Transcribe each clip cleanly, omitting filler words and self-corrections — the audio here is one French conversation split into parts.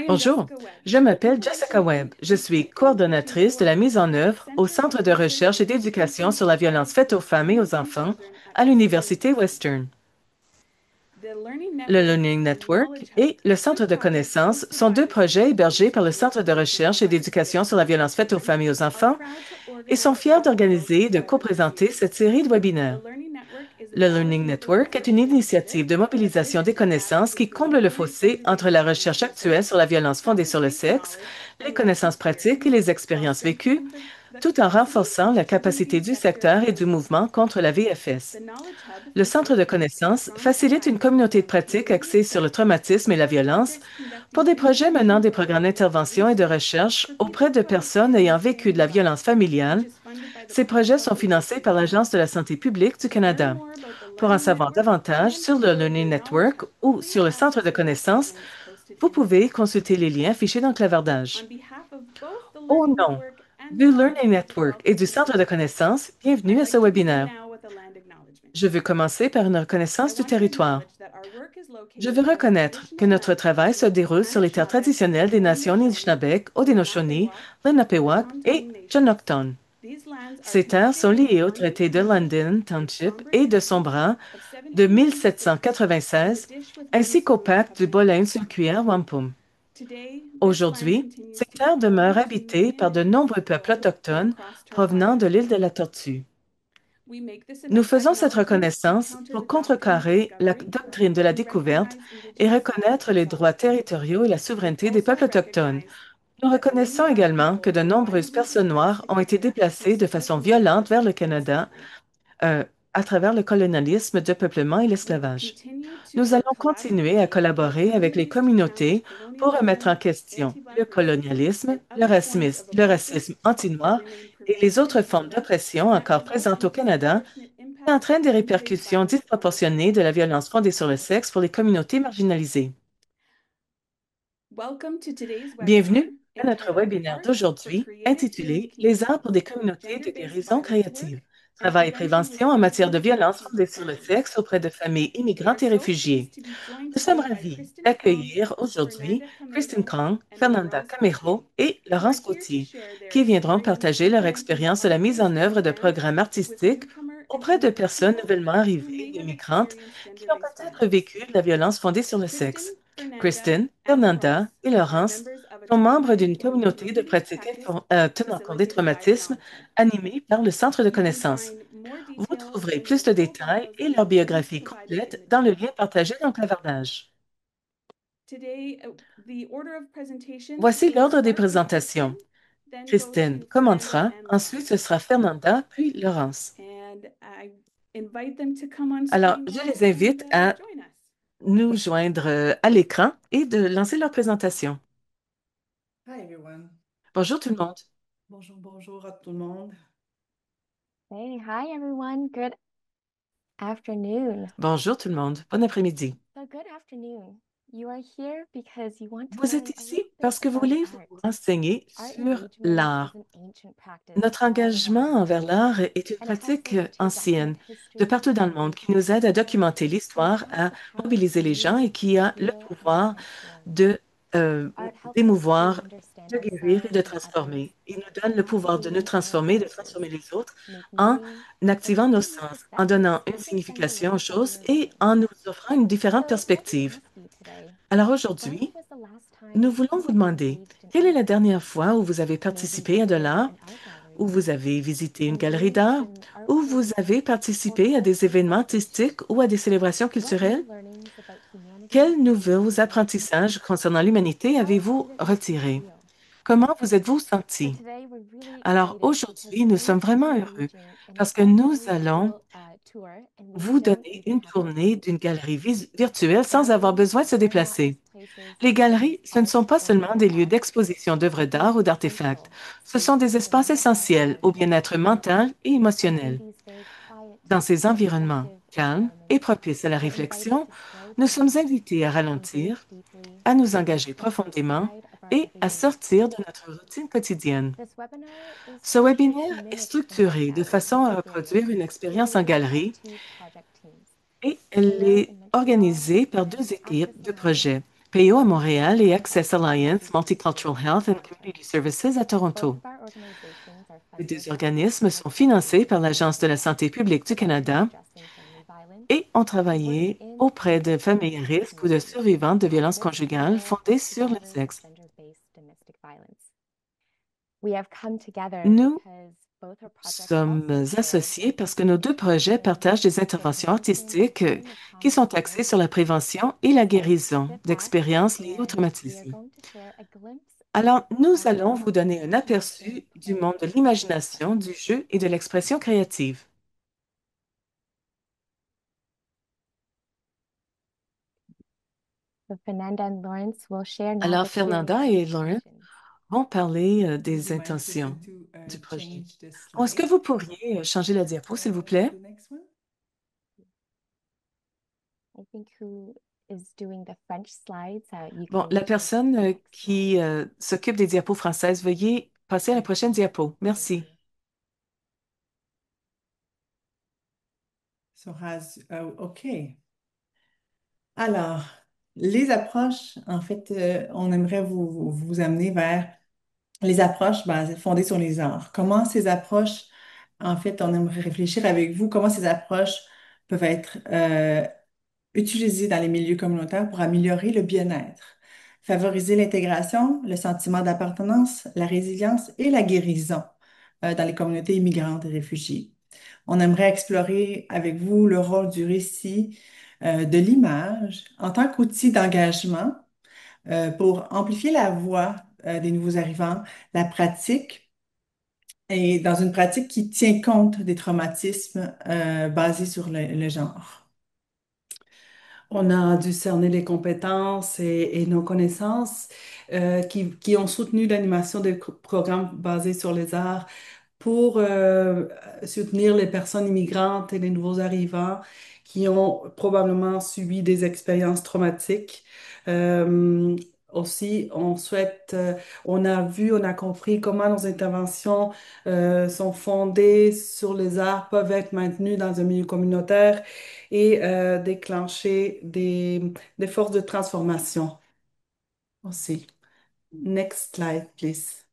Bonjour, je m'appelle Jessica Webb. Je suis coordonnatrice de la mise en œuvre au Centre de recherche et d'éducation sur la violence faite aux femmes et aux enfants à l'Université Western. Le Learning Network et le Centre de connaissances sont deux projets hébergés par le Centre de recherche et d'éducation sur la violence faite aux femmes et aux enfants et sont fiers d'organiser et de co-présenter cette série de webinaires. Le Learning Network est une initiative de mobilisation des connaissances qui comble le fossé entre la recherche actuelle sur la violence fondée sur le sexe, les connaissances pratiques et les expériences vécues, tout en renforçant la capacité du secteur et du mouvement contre la VFS. Le Centre de connaissances facilite une communauté de pratique axée sur le traumatisme et la violence pour des projets menant des programmes d'intervention et de recherche auprès de personnes ayant vécu de la violence familiale. Ces projets sont financés par l'Agence de la santé publique du Canada. Pour en savoir davantage sur le Learning Network ou sur le Centre de connaissances, vous pouvez consulter les liens affichés dans le clavardage. Au nom du Learning Network et du Centre de connaissances, bienvenue à ce webinaire. Je veux commencer par une reconnaissance du territoire. Je veux reconnaître que notre travail se déroule sur les terres traditionnelles des nations Anishinaabe, Haudenosaunee, Lenapewac et Chinooktone. Ces terres sont liées au traité de London Township et de son bras de 1796, ainsi qu'au pacte du Bolain-sur-Cuillère Wampum. Aujourd'hui, ces terres demeurent habitées par de nombreux peuples autochtones provenant de l'île de la Tortue. Nous faisons cette reconnaissance pour contrecarrer la doctrine de la découverte et reconnaître les droits territoriaux et la souveraineté des peuples autochtones. Nous reconnaissons également que de nombreuses personnes noires ont été déplacées de façon violente vers le Canada euh, à travers le colonialisme de peuplement et l'esclavage. Nous allons continuer à collaborer avec les communautés pour remettre en question le colonialisme, le racisme anti-noir et les autres formes d'oppression encore présentes au Canada qui entraînent des répercussions disproportionnées de la violence fondée sur le sexe pour les communautés marginalisées. Bienvenue à notre webinaire d'aujourd'hui intitulé Les arts pour des communautés de guérison créative. Travail et prévention en matière de violence fondée sur le sexe auprès de familles immigrantes et réfugiées. Nous sommes ravis d'accueillir aujourd'hui Kristen Kong, Fernanda Camero et Laurence Gauthier, qui viendront partager leur expérience de la mise en œuvre de programmes artistiques auprès de personnes nouvellement arrivées, immigrantes, qui ont peut-être vécu de la violence fondée sur le sexe. Kristen, Fernanda et Laurence sont membres d'une communauté de pratiques tenant compte des traumatismes animée par le Centre de connaissances. Vous trouverez plus de détails et leur biographie complète dans le lien partagé dans le clavardage. Voici l'ordre des présentations. Christine commencera, ensuite ce sera Fernanda, puis Laurence. Alors, je les invite à nous joindre à l'écran et de lancer leur présentation. Hi everyone. Bonjour tout le monde. Bonjour à tout le monde. Hey, hi everyone. Good afternoon. Bonjour tout le monde. Bon après-midi. So good afternoon. You are here because you want to Vous êtes learn a ici little bit parce que vous about voulez vous art. renseigner Art sur engagement is l'art. an ancient practice Notre all engagement around the envers world, l'art est une and it helps pratique us to ancienne document de history partout dans le monde and qui nous aide à culture, documenter and it l'histoire, has à the power mobiliser to les gens et qui a le heal and pouvoir transform. de euh, Art helps us to d'émouvoir, understand de guérir et de ourselves and others, transformer. Il nous and donne le pouvoir de actually nous make transformer, de connections, transformer les autres make en meaning, and activant nos changing our sens, en perspectives donnant une every single signification aux day of choses your et life. en nous offrant une différente So let me perspective. ask you today, Alors when aujourd'hui, was the last nous time voulons vous you demander, engaged in quelle est art? la dernière fois où vous avez Maybe participé à de visited l'art, an art gallery, où vous avez visité une galerie engaged d'art, in art où vous avez workshops, or participé à des cultural événements celebrations. artistiques ou à des célébrations What new culturelles? learnings about humanity Quels have you nouveaux gained? apprentissages concernant l'humanité How avez-vous has it made you retirés? feel? Comment vous êtes-vous So senti? today we're really Alors excited because aujourd'hui, nous we're sommes vraiment heureux engaging in an parce que art nous gallery allons tour, and we vous don't donner even une have to tournée leave. d'une galerie virtuelle sans avoir Galleries besoin de se are not déplacer. just places Les to witness galeries, ce ne art sont pas or seulement look at des lieux art. d'exposition d'œuvres d'art These ou are d'artefacts. essential Ce sont des spaces for espaces mental health essentiels and au bien-être reflection. mental et And in émotionnel. these very quiet Dans ces and environnements reflective calmes et environments, propices à la we're invited réflexion, to slow nous sommes down, invités à engage ralentir, deeply, à nous and engager step profondément outside of our et à everyday sortir de routine. notre routine quotidienne. This webinar is Ce structured to webinaire est mimic an art structuré de gallery façon à reproduire experience, une where expérience en we will have galerie two project teams. et elle Taylor est in Montreal organisée par and deux Access équipes de Alliance projet. PAYO à Montréal et Access Alliance Multicultural Health and Community Services à Both Toronto. of our organizations are Les federal deux health organismes sont financés par l'Agence de la santé publique du Canada addressing family violence. et ont We work travaillé in auprès and de familles à with risque ou de communities survivantes de violences with conjugales or fondées sur le survivors of sexe. gender-based domestic violence. We have come together Nous because both our projects sommes also share associés a parce que nos deux projets passion partagent des for interventions prevention artistiques and the qui trauma sont axées sur la response. prévention et la To guérison that, d'expériences liées au and we are traumatisme. going to share a glimpse Alors, nous of allons how vous donner un imagination, aperçu du play, monde de and l'imagination, expression. du jeu et de l'expression créative. So Fernanda and Lawrence will share now Alors, the curious Fernanda et Lauren intentions. vont parler Would des you mind, Kristen, intentions to du projet. change the Oh, est-ce que slide vous pourriez changer la diapo, s'il vous to plaît? the next one? I think who is doing the French slides, you Bon, can la change to the personne next qui slide. s'occupe des diapos françaises, veuillez passer à la Thank prochaine diapo. Thank Merci. you. So OK. Alors, les approches, en fait, on aimerait vous amener vers les approches fondées sur les arts. Comment ces approches, en fait, on aimerait réfléchir avec vous, comment ces approches peuvent être utilisées dans les milieux communautaires pour améliorer le bien-être, favoriser l'intégration, le sentiment d'appartenance, la résilience et la guérison dans les communautés immigrantes et réfugiées. On aimerait explorer avec vous le rôle du récit, de l'image en tant qu'outil d'engagement pour amplifier la voix des nouveaux arrivants, la pratique, et dans une pratique qui tient compte des traumatismes basés sur le genre. On a dû cerner les compétences et nos connaissances qui ont soutenu l'animation des programmes basés sur les arts pour soutenir les personnes immigrantes et les nouveaux arrivants qui ont probablement subi des expériences traumatiques. Euh, Aussi, on a vu, on a compris comment nos interventions sont fondées sur les arts, peuvent être maintenues dans un milieu communautaire et déclencher des forces de transformation aussi. Next slide, please.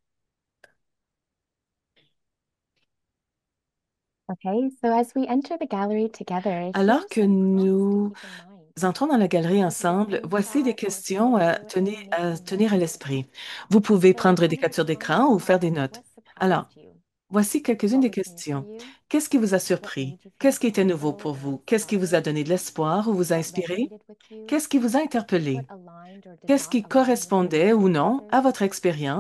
Okay, so as we enter the gallery together, here Alors are que some prompts to nous keep in mind. entrons dans la galerie You can ensemble, voici des screenshot or questions photo à animation tenir à moments. l'esprit. Vous pouvez So prendre des some of the captures d'écran prompts ou faire des are notes. what Alors, surprised you? voici quelques-unes What des was new for questions. you? Qu'est-ce qui vous a What surpris? made you feel Qu'est-ce qui était nouveau powerful pour or vous? Qu'est-ce qui vous a inspired? donné de l'espoir ou vous a What inspiré? resonated with you? Qu'est-ce qui vous a interpellé? What aligned or did Qu'est-ce not qui align with your correspondait ou non à experiences? votre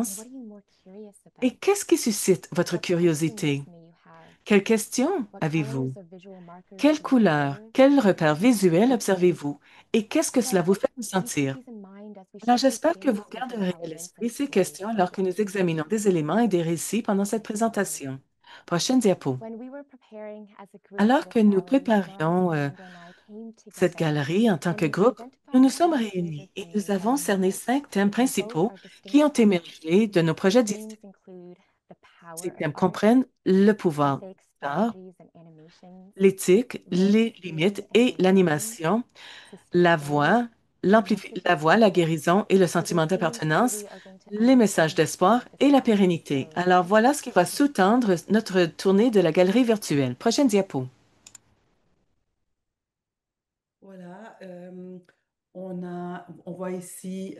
And expérience? what are you more curious Et about? qu'est-ce qui suscite votre What questions curiosité? may you have? Quelles questions What avez-vous? colors or visual markers Quelles may you couleurs, observe? quels repères visuels observez-vous? Et qu'est-ce que So I cela vous hope fait you keep ressentir? these in mind as we Alors, showcase j'espère que vous various visual garderez à elements and l'esprit ces stories questions alors que together. nous examinons des éléments et des récits pendant cette présentation. Prochaine diapo. When we were preparing as a group for Alors que this nous gallery, Lawrence, préparions Fernanda, and I came cette together galerie en tant and que we groupe, nous identified nous sommes 5 major réunis et nous themes that avons cerné emerged 5 thèmes from both principaux our qui distinct ont projects. émergé de nos The projets themes distincts. include the power Ces of thèmes art, comprennent le pouvoir ethics, d'art, strategies, and animations, l'éthique, les life-saving limites and et rewarding, l'animation, la sustainability, voix, and messages la of voix, la hope. guérison et le So these sentiment themes d'appartenance, truly are going to les messages underpin d'espoir this et la gallery. pérennité. So Alors voilà ce qui va sous-tendre notre tournée de la galerie virtuelle. Prochaine diapo. Voilà, on voit ici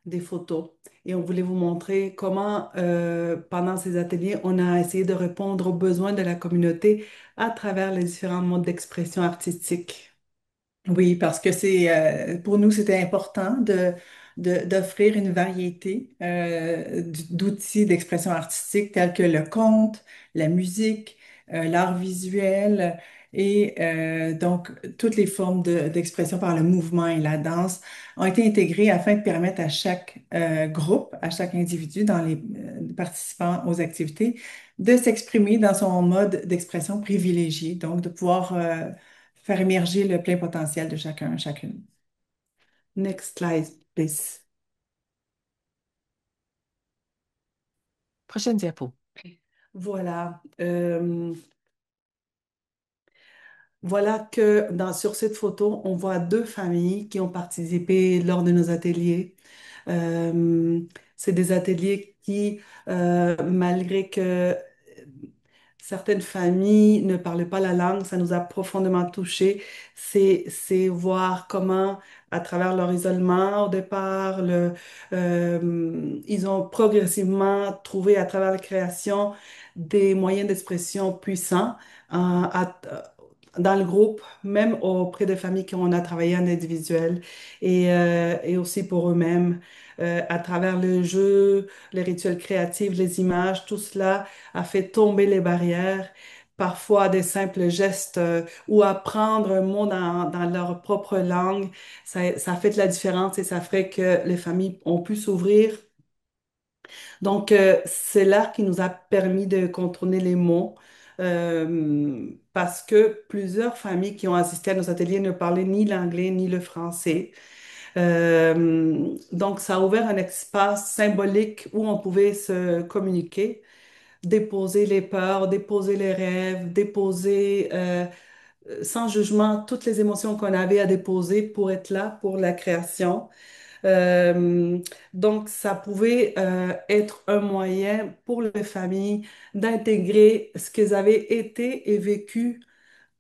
des photos et on voulait vous montrer comment, pendant ces ateliers, on a essayé de répondre aux besoins de la communauté à travers les différents modes d'expression artistique. Oui, parce que pour nous, c'était important d'offrir une variété d'outils d'expression artistique tels que le conte, la musique, l'art visuel et donc toutes les formes d'expression par le mouvement et la danse ont été intégrées afin de permettre à chaque groupe, à chaque individu dans les participants aux activités de s'exprimer dans son mode d'expression privilégié, donc de pouvoir faire émerger le plein potentiel de chacun, chacune. Next slide, please. Prochaine diapo. Voilà. voilà que sur cette photo, on voit deux familles qui ont participé lors de nos ateliers. Euh, c'est des ateliers qui, malgré que certaines familles ne parlent pas la langue, ça nous a profondément touchés. C'est voir comment, à travers leur isolement au départ, ils ont progressivement trouvé à travers la création des moyens d'expression puissants dans le groupe, même auprès des familles qui on a travaillé en individuel et aussi pour eux-mêmes. À travers le jeu, les rituels créatifs, les images, tout cela a fait tomber les barrières, parfois des simples gestes ou apprendre un mot dans leur propre langue. Ça fait de la différence et ça ferait que les familles ont pu s'ouvrir. Donc, c'est l'art qui nous a permis de contourner les mots. Parce que plusieurs familles qui ont assisté à nos ateliers ne parlaient ni l'anglais ni le français. Donc, ça a ouvert un espace symbolique où on pouvait se communiquer, déposer les peurs, déposer les rêves, déposer sans jugement toutes les émotions qu'on avait à déposer pour être là pour la création. Euh, donc, ça pouvait être un moyen pour les familles d'intégrer ce qu'elles avaient été et vécu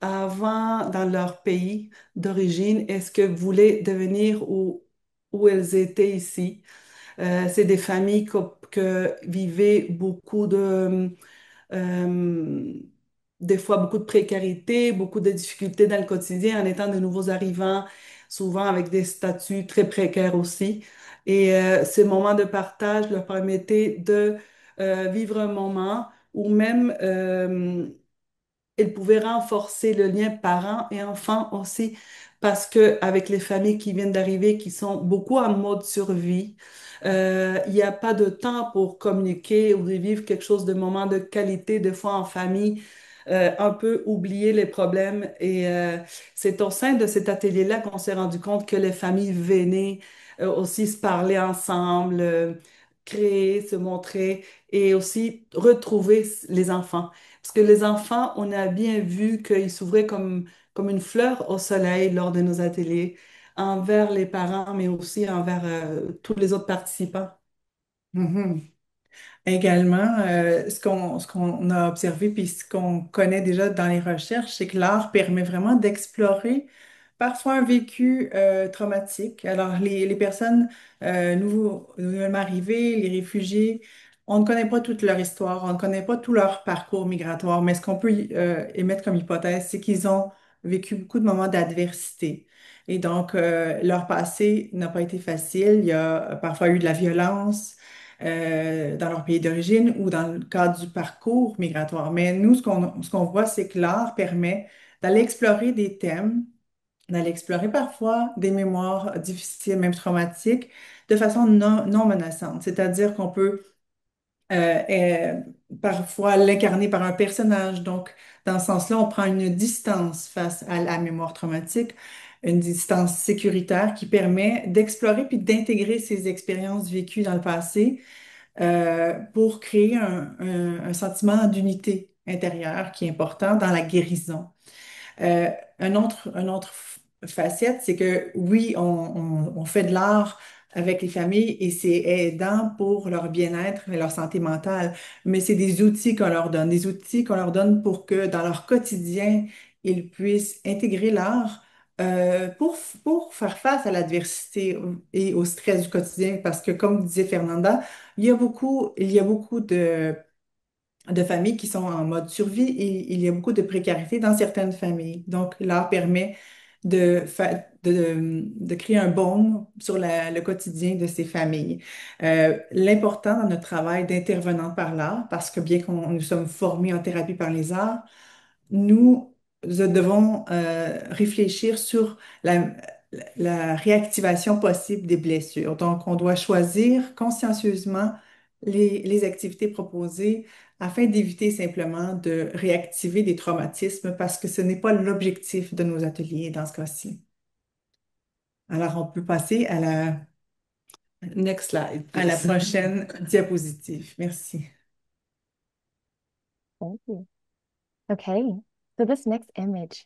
avant dans leur pays d'origine et ce que voulaient devenir où elles étaient ici. C'est des familles que vivaient beaucoup euh, des fois beaucoup de précarité, beaucoup de difficultés dans le quotidien en étant de nouveaux arrivants, souvent avec des statuts très précaires aussi. Et ces moments de partage leur permettaient de vivre un moment où même elle pouvait renforcer le lien parents et enfants aussi, parce que avec les familles qui viennent d'arriver, qui sont beaucoup en mode survie, il n'y a pas de temps pour communiquer ou de vivre quelque chose de moment de qualité, des fois en famille, un peu oublier les problèmes. Et c'est au sein de cet atelier-là qu'on s'est rendu compte que les familles venaient aussi se parler ensemble, créer, se montrer et aussi retrouver les enfants. Parce que les enfants, on a bien vu qu'ils s'ouvraient comme une fleur au soleil lors de nos ateliers, envers les parents, mais aussi envers tous les autres participants. Mhm. Également, ce qu'on a observé puis ce qu'on connaît déjà dans les recherches, c'est que l'art permet vraiment d'explorer parfois un vécu traumatique. Alors, les personnes nouvellement arrivées, les réfugiés, on ne connaît pas toute leur histoire, on ne connaît pas tout leur parcours migratoire, mais ce qu'on peut émettre comme hypothèse, c'est qu'ils ont vécu beaucoup de moments d'adversité. Et donc, leur passé n'a pas été facile. Il y a parfois eu de la violence dans leur pays d'origine ou dans le cadre du parcours migratoire. Mais nous, ce qu'on voit, c'est que l'art permet d'aller explorer des thèmes, d'aller explorer parfois des mémoires difficiles, même traumatiques, de façon non menaçante. C'est-à-dire qu'on peut est parfois l'incarner par un personnage. Donc, dans ce sens-là, on prend une distance face à la mémoire traumatique, une distance sécuritaire qui permet d'explorer puis d'intégrer ces expériences vécues dans le passé pour créer un sentiment d'unité intérieure qui est important dans la guérison. Euh, un autre facette, c'est que oui, on fait de l'art avec les familles et c'est aidant pour leur bien-être et leur santé mentale, mais c'est des outils qu'on leur donne pour que dans leur quotidien, ils puissent intégrer l'art pour faire face à l'adversité et au stress du quotidien, parce que comme disait Fernanda, il y a beaucoup de familles qui sont en mode survie et il y a beaucoup de précarité dans certaines familles. Donc, l'art permet de créer un baume sur le quotidien de ces familles. L'important dans notre travail d'intervenant par l'art, parce que bien qu'on nous sommes formés en thérapie par les arts, nous devons réfléchir sur la réactivation possible des blessures. Donc, on doit choisir consciencieusement les activités proposées afin d'éviter simplement de réactiver des traumatismes parce que ce n'est pas l'objectif de nos ateliers dans ce cas-ci. Alors, on peut passer Next slide, à la please. prochaine diapositive. Merci. Thank you. Okay, so this next image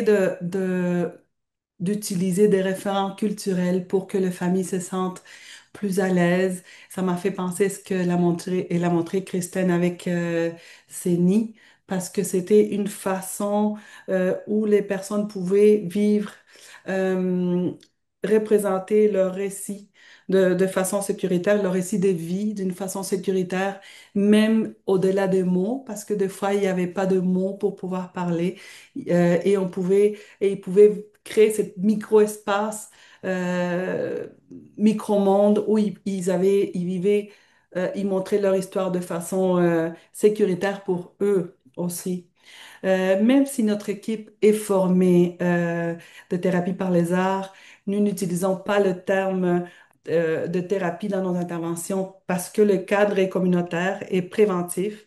essayer d'utiliser des référents culturels pour que les familles se sentent plus à l'aise. Ça m'a fait penser à ce que l'a montré Kristen avec ses nids, parce que c'était une façon où les personnes pouvaient vivre, euh, représenter leur récit de façon sécuritaire, leur récit de vie d'une façon sécuritaire, même au-delà des mots, parce que des fois, il n'y avait pas de mots pour pouvoir parler, et ils pouvaient créer ce micro-espace, euh, micro-monde où ils vivaient, ils montraient leur histoire de façon sécuritaire pour eux aussi. Même si notre équipe est formée de thérapie par les arts, nous n'utilisons pas le terme de thérapie dans nos interventions parce que le cadre est communautaire et préventif,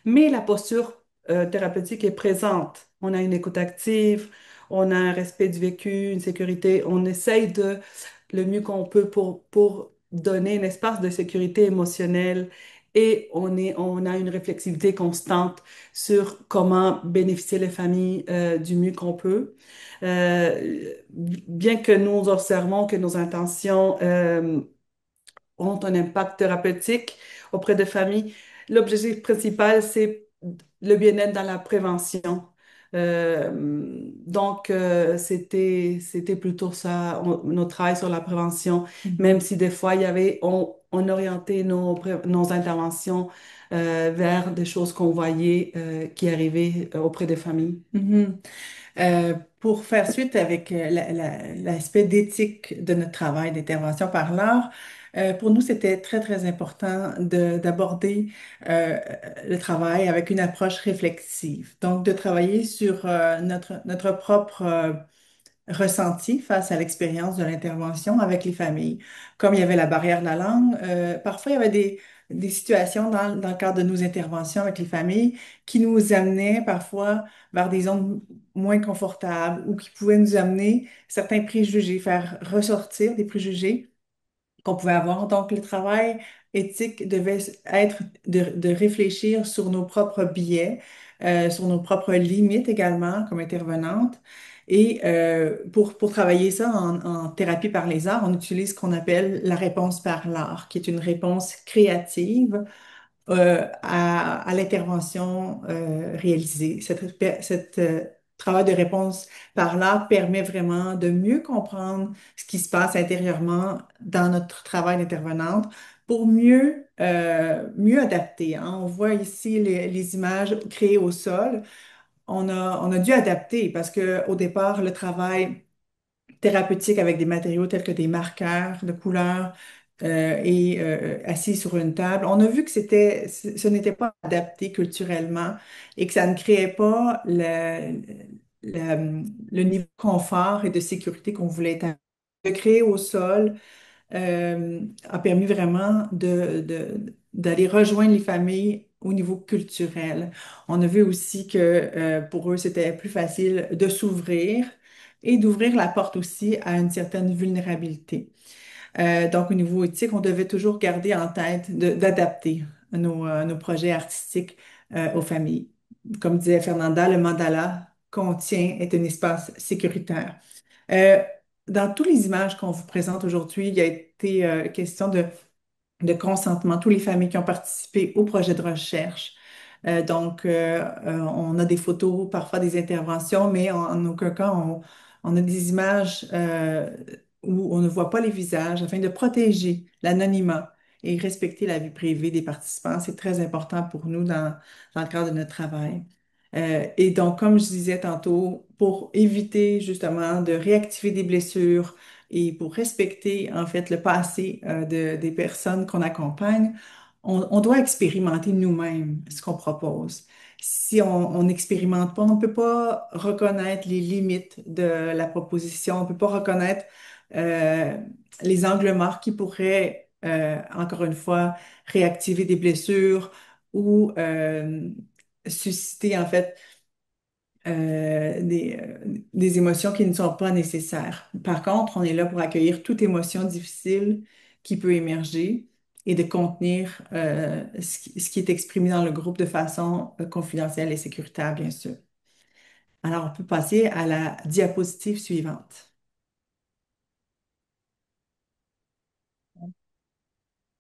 mais la posture thérapeutique est présente. On a une écoute active, on a un respect du vécu, une sécurité. On essaye de le mieux qu'on peut pour donner un espace de sécurité émotionnelle et on a une réflexivité constante sur comment bénéficier les familles du mieux qu'on peut. Bien que nous observons que nos intentions ont un impact thérapeutique auprès des familles, l'objectif principal, c'est le bien-être dans la prévention. C'était plutôt ça, notre travail sur la prévention, même Mhm. si des fois, on orientait nos interventions vers des choses qu'on voyait qui arrivaient auprès des familles. Mhm. Pour faire suite avec l'aspect d'éthique de notre travail d'intervention par l'art, pour nous, c'était très, très important d'aborder euh, le travail avec une approche réflexive. Donc, de travailler sur notre propre ressenti face à l'expérience de l'intervention avec les familles. Comme il y avait la barrière de la langue, parfois il y avait des situations dans le cadre de nos interventions avec les familles qui nous amenaient parfois vers des zones moins confortables ou qui pouvaient nous amener certains préjugés, faire ressortir des préjugés qu'on pouvait avoir. Donc, le travail éthique devait être de réfléchir sur nos propres biais, sur nos propres limites également comme intervenante. Et pour travailler ça en thérapie par les arts, on utilise ce qu'on appelle la réponse par l'art, qui est une réponse créative à l'intervention réalisée. Cette travail de réponse par l'art permet vraiment de mieux comprendre ce qui se passe intérieurement dans notre travail d'intervenante pour mieux adapter, hein. On voit ici les images créées au sol. On a dû adapter parce que au départ, le travail thérapeutique avec des matériaux tels que des marqueurs de couleur et assis sur une table. On a vu que ce n'était pas adapté culturellement et que ça ne créait pas le niveau de confort et de sécurité qu'on voulait établir. De créer au sol a permis vraiment d'aller rejoindre les familles au niveau culturel. On a vu aussi que pour eux, c'était plus facile de s'ouvrir et d'ouvrir la porte aussi à une certaine vulnérabilité. Donc, au niveau éthique, on devait toujours garder en tête d'adapter nos projets artistiques aux familles. Comme disait Fernanda, le mandala est un espace sécuritaire. Euh, dans toutes les images qu'on vous présente aujourd'hui, il y a été question de consentement, toutes les familles qui ont participé au projet de recherche. On a des photos, parfois des interventions, mais en aucun cas, on a des images où on ne voit pas les visages afin de protéger l'anonymat et respecter la vie privée des participants. C'est très important pour nous dans le cadre de notre travail. Et donc, comme je disais tantôt, pour éviter justement de réactiver des blessures, et pour respecter en fait le passé des personnes qu'on accompagne, on doit expérimenter nous-mêmes ce qu'on propose. Si on n'expérimente pas, on ne peut pas reconnaître les limites de la proposition, on ne peut pas reconnaître euh, les angles morts qui pourraient, encore une fois, réactiver des blessures ou susciter en fait des émotions qui ne sont pas nécessaires. Par contre, on est là pour accueillir toute émotion difficile qui peut émerger et de contenir ce qui est exprimé dans le groupe de façon confidentielle et sécuritaire, bien sûr. Alors, on peut passer à la diapositive suivante.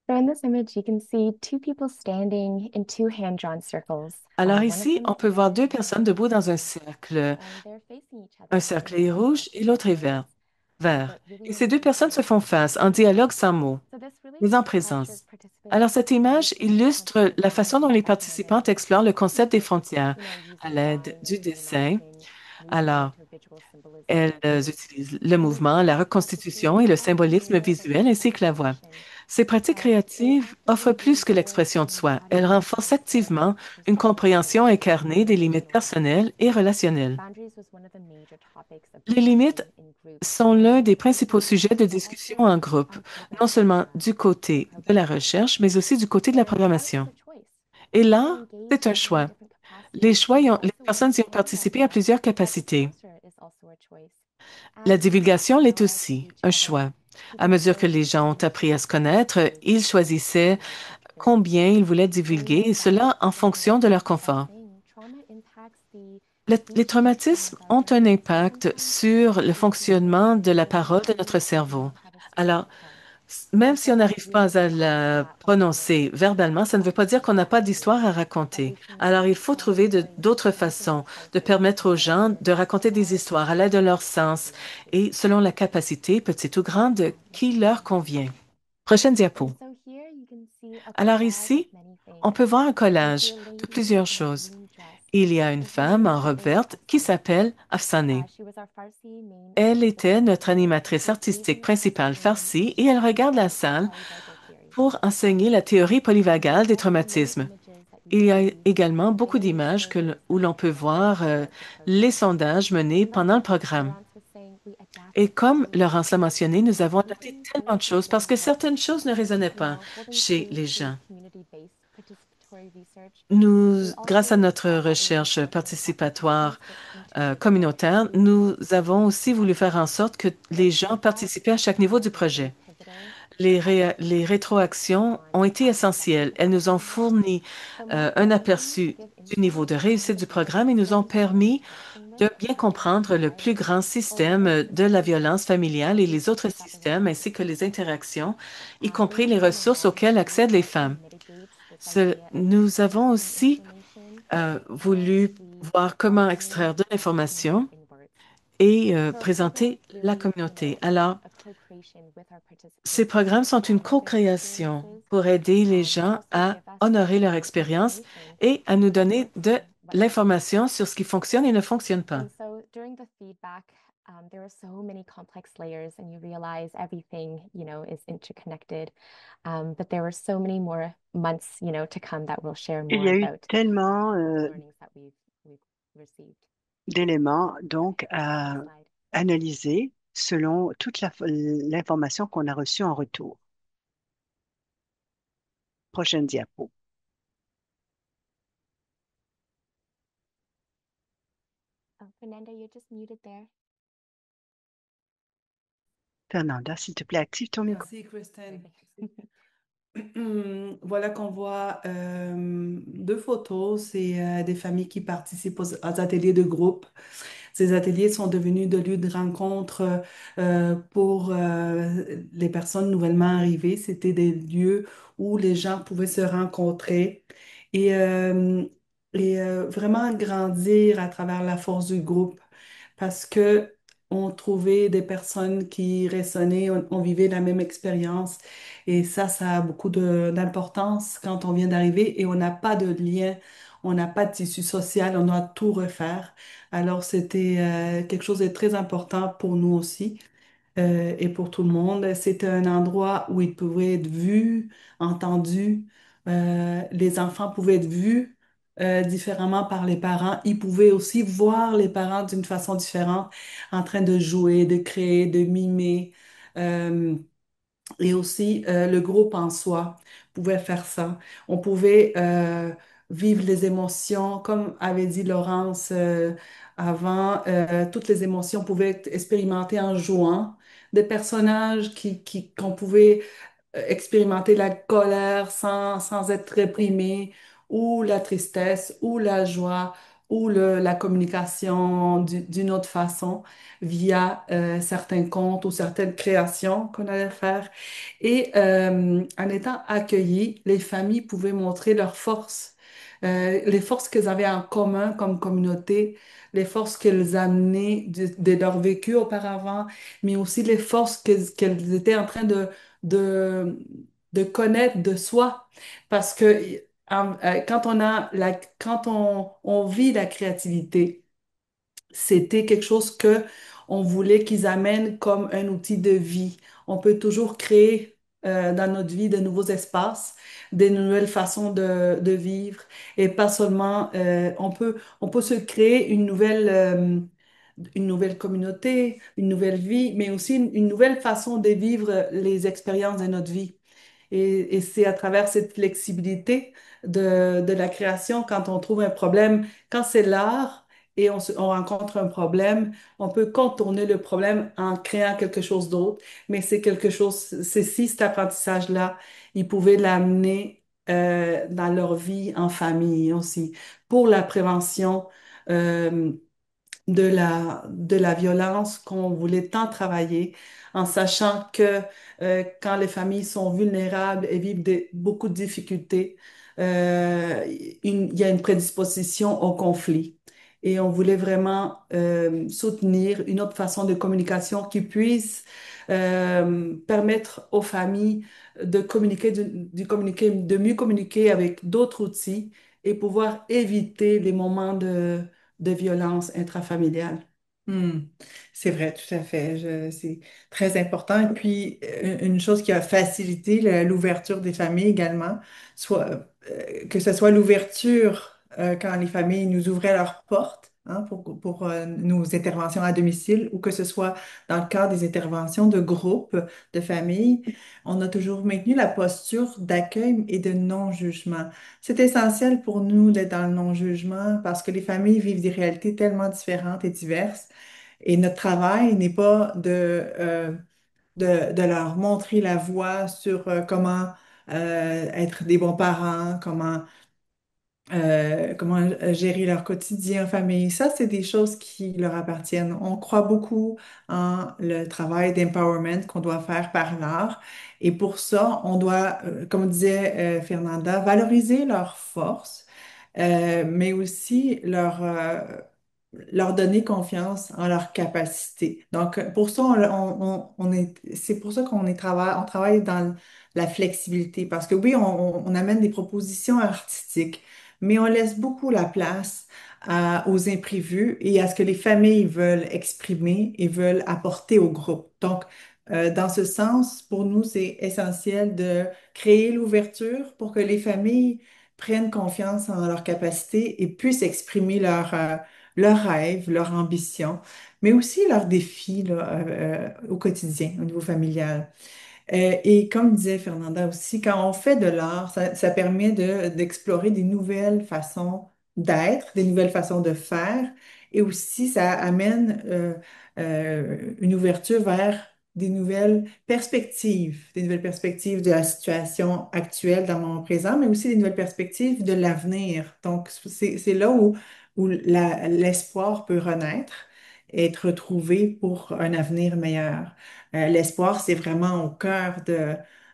So in this image, you can see two people standing in two hand-drawn circles. Alors One of ici, them on is peut voir red deux and personnes one is debout dans un blue, cercle. and they're facing each Un other in cercle est rouge dialogue et with l'autre est no vert. words. Vert. But really Et ces in deux personnes se font presence. face en dialogue sans mots, So this really mais en captures présence. Alors, participants' cette image exploration illustre of la façon dont boundaries les at an participantes underlying explorent le concept des level, frontières à using l'aide drawing du and dessin. reenacting movement Alors, or visual symbolism. elles utilisent le And these mouvement, la creative practices reconstitution et le often symbolisme mirror the visuel ainsi que la voix. communication. Ces pratiques They créatives offrent actively plus que reinforce l'expression de and soi. embody Elles renforcent participants' activement une perceptions compréhension of incarnée des limites relational personnelles et boundaries. relationnelles. Boundaries was one of the major topics of Les limites discussion in group sont l'un des principaux activities, sujets de but discussion also en groupe, on non program seulement du the côté de la programming. recherche, mais aussi du côté de la So art is programmation. a choice. Et People là, engage c'est un in many choix. different Les capacities, choix, and les also personnes y ont within that participé à choice, plusieurs art capacités. exposure is also a choice. La As people divulgation l'est acknowledge aussi, each un other, choix. À people mesure que chose les how gens ont much appris à to se connaître, divulge ils choisissaient in their practice. combien ils voulaient And we divulguer, know et that, cela en as fonction de Melissa leur started by confort. saying, trauma impacts the Les functioning traumatismes of our ont un brains. So impact sometimes sur le we can feel fonctionnement de la parole de inadequate notre or we cerveau. don't have a strong Alors, account. même And si on so n'arrive we pas à realize la that alternate prononcer verbalement, ça ne veut pas dire qu'on n'a pas strategies d'histoire à that raconter. we can Alors, il use faut trouver for d'autres making our façons de choices permettre aux gens effective de raconter des are histoires à l'aide de depending leur on our sens et experiences. selon la capacité, petite ou grande, qui leur Next convient. slide. Prochaine And diapo. so here you can see a Alors collage of ici, many on things. peut voir un You see collage a de lady plusieurs in a choses. green dress. Il y a une And her femme name en robe is verte qui Afsane. s'appelle Afsane. She was our Farsi main Elle était expositor notre leader, and animatrice she was artistique gazing across the principale room as farcie et she elle taught regarde la the salle polyvagal theory. pour enseigner la théorie There are polyvagale des also many traumatismes. images that you Il y a see également of beaucoup various d'images surveys où that were l'on peut conducted voir throughout the les program. sondages menés And like pendant le programme. Laurence was saying, we Et adapted comme so many Laurence l'a things mentionné, nous avons because adapté in tellement de group choses parce research que that certaines choses ne résonnaient you pas know, holding chez true les to gens. community-based participatory research, Nous, we grâce à also notre saw that it was recherche important that participatoire participants get integrated communautaire, into nous avons each aussi voulu faire session. en sorte que So les gens feedback participaient à chaque niveau du has been projet. pivotal Les, for helping les participants rétroactions on ont été outcome essentielles. assessment Elles nous ont questionnaires. fourni So many un questions aperçu give du niveau insight de on réussite the du various programme et nous ont systems we're permis interacting with de bien in our comprendre le plus lives, grand or what système are de la specific violence familiale et les autres resources that the systèmes, women ainsi que les participate. interactions, y compris We've les seen ressources auxquelles immensely accèdent les how it femmes. mitigates this idea of Nous avons extracting aussi information as voulu we voir comment fine-tune extraire de how we l'information communicate in words. et So our programs présenter la really, communauté. Alors, a co-creation with our ces participants programmes sont to une honor their co-création experiences, pour aider les but gens also à give us honorer leur valuable expérience information et à nous on what donner works de and what doesn't. l'information sur ce qui fonctionne et ne fonctionne pas. And so during the feedback, there were so many complex layers, and you realize everything, is interconnected. But there were so many more months, to come that we'll share Il more y a eu about tellement the learnings that we've received. d'éléments donc à Next slide. analyser selon toute l'information qu'on a reçue en retour. Prochaine diapo. Oh, Fernanda, you're just muted there. Fernanda, s'il te plaît, active ton micro. Merci, Kristen. Perfect. Voilà qu'on voit deux photos. C'est des familles qui participent aux ateliers de groupe. Ces ateliers sont devenus de lieux de rencontre pour les personnes nouvellement arrivées. C'était des lieux où les gens pouvaient se rencontrer et, euh, vraiment grandir à travers la force du groupe parce que on trouvait des personnes qui résonnaient, on vivait la même expérience. Et ça a beaucoup d'importance quand on vient d'arriver et on n'a pas de lien, on n'a pas de tissu social, on doit tout refaire. Alors, c'était quelque chose de très important pour nous aussi et pour tout le monde. C'était un endroit où ils pouvaient être vus, entendus. Les enfants pouvaient être vus différemment par les parents. Ils pouvaient aussi voir les parents d'une façon différente, en train de jouer, de créer, de mimer. Euh, et aussi, le groupe en soi pouvait faire ça. On pouvait vivre les émotions, comme avait dit Laurence avant, toutes les émotions pouvaient être expérimentées en jouant. Des personnages qu'on pouvait expérimenter la colère sans être réprimé, ou la tristesse, ou la joie, ou la communication d'une autre façon via certains comptes ou certaines créations qu'on allait faire. Et en étant accueillis, les familles pouvaient montrer leurs forces, les forces qu'elles avaient en commun comme communauté, les forces qu'elles amenaient de leur vécu auparavant, mais aussi les forces qu'elles étaient en train de, de connaître de soi. Parce que quand on vit la créativité, c'était quelque chose que on voulait qu'ils amènent comme un outil de vie. On peut toujours créer dans notre vie de nouveaux espaces, des nouvelles façons de vivre et pas seulement on peut se créer une nouvelle communauté, une nouvelle vie, mais aussi une nouvelle façon de vivre les expériences de notre vie. Et c'est à travers cette flexibilité de la création, quand on trouve un problème, quand c'est l'art et on rencontre un problème, on peut contourner le problème en créant quelque chose d'autre. Mais c'est quelque chose, c'est si cet apprentissage-là, ils pouvaient l'amener dans leur vie en famille aussi, pour la prévention. euh, de la violence qu'on voulait tant travailler, en sachant que quand les familles sont vulnérables et vivent beaucoup de difficultés, il y a une prédisposition au conflit. Et on voulait vraiment soutenir une autre façon de communication qui puisse permettre aux familles de communiquer, de mieux communiquer avec d'autres outils et pouvoir éviter les moments de violence intrafamiliale. Hmm. C'est vrai, tout à fait. C'est très important. Et puis, une chose qui a facilité l'ouverture des familles également, que ce soit l'ouverture quand les familles nous ouvraient leurs portes hein, pour nos interventions à domicile ou que ce soit dans le cadre des interventions de groupes de familles, on a toujours maintenu la posture d'accueil et de non-jugement. C'est essentiel pour nous d'être dans le non-jugement parce que les familles vivent des réalités tellement différentes et diverses. Et notre travail n'est pas de leur montrer la voie sur comment être des bons parents, comment gérer leur quotidien en famille. Ça, c'est des choses qui leur appartiennent. On croit beaucoup en le travail d'empowerment qu'on doit faire par l'art. Et pour ça, on doit, comme disait Fernanda, valoriser leurs forces, mais aussi leur donner confiance en leurs capacités. Donc, pour ça, c'est pour ça on travaille dans la flexibilité. Parce que oui, on amène des propositions artistiques, mais on laisse beaucoup la place aux imprévus et à ce que les familles veulent exprimer et veulent apporter au groupe. Donc, dans ce sens, pour nous, c'est essentiel de créer l'ouverture pour que les familles prennent confiance en leurs capacités et puissent exprimer leurs rêves, leurs ambitions, mais aussi leurs défis là, au quotidien, au niveau familial. Et comme disait Fernanda aussi, quand on fait de l'art, ça permet d'explorer des nouvelles façons d'être, des nouvelles façons de faire, et aussi ça amène une ouverture vers des nouvelles perspectives de la situation actuelle dans le moment présent, mais aussi des nouvelles perspectives de l'avenir. Donc, c'est là où l'espoir peut renaître et être retrouvé pour un avenir meilleur. L'espoir, c'est vraiment au cœur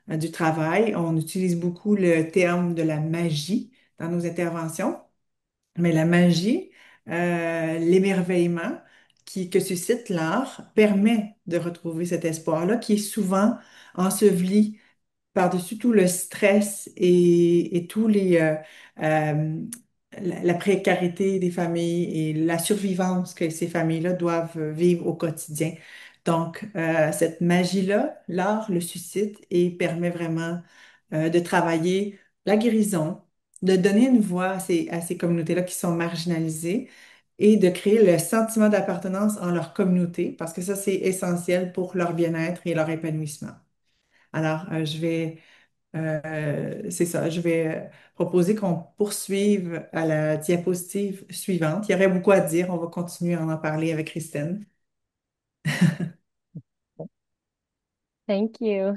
du travail. On utilise beaucoup le terme de la magie dans nos interventions, mais la magie, l'émerveillement que suscite l'art permet de retrouver cet espoir-là qui est souvent enseveli par-dessus tout le stress et tous la précarité des familles et la survivance que ces familles-là doivent vivre au quotidien. Donc, cette magie-là, l'art le suscite et permet vraiment de travailler la guérison, de donner une voix à ces communautés-là qui sont marginalisées et de créer le sentiment d'appartenance en leur communauté, parce que ça, c'est essentiel pour leur bien-être et leur épanouissement. Alors, c'est ça, je vais proposer qu'on poursuive à la diapositive suivante. Il y aurait beaucoup à dire, on va continuer à en parler avec Christine. Thank you.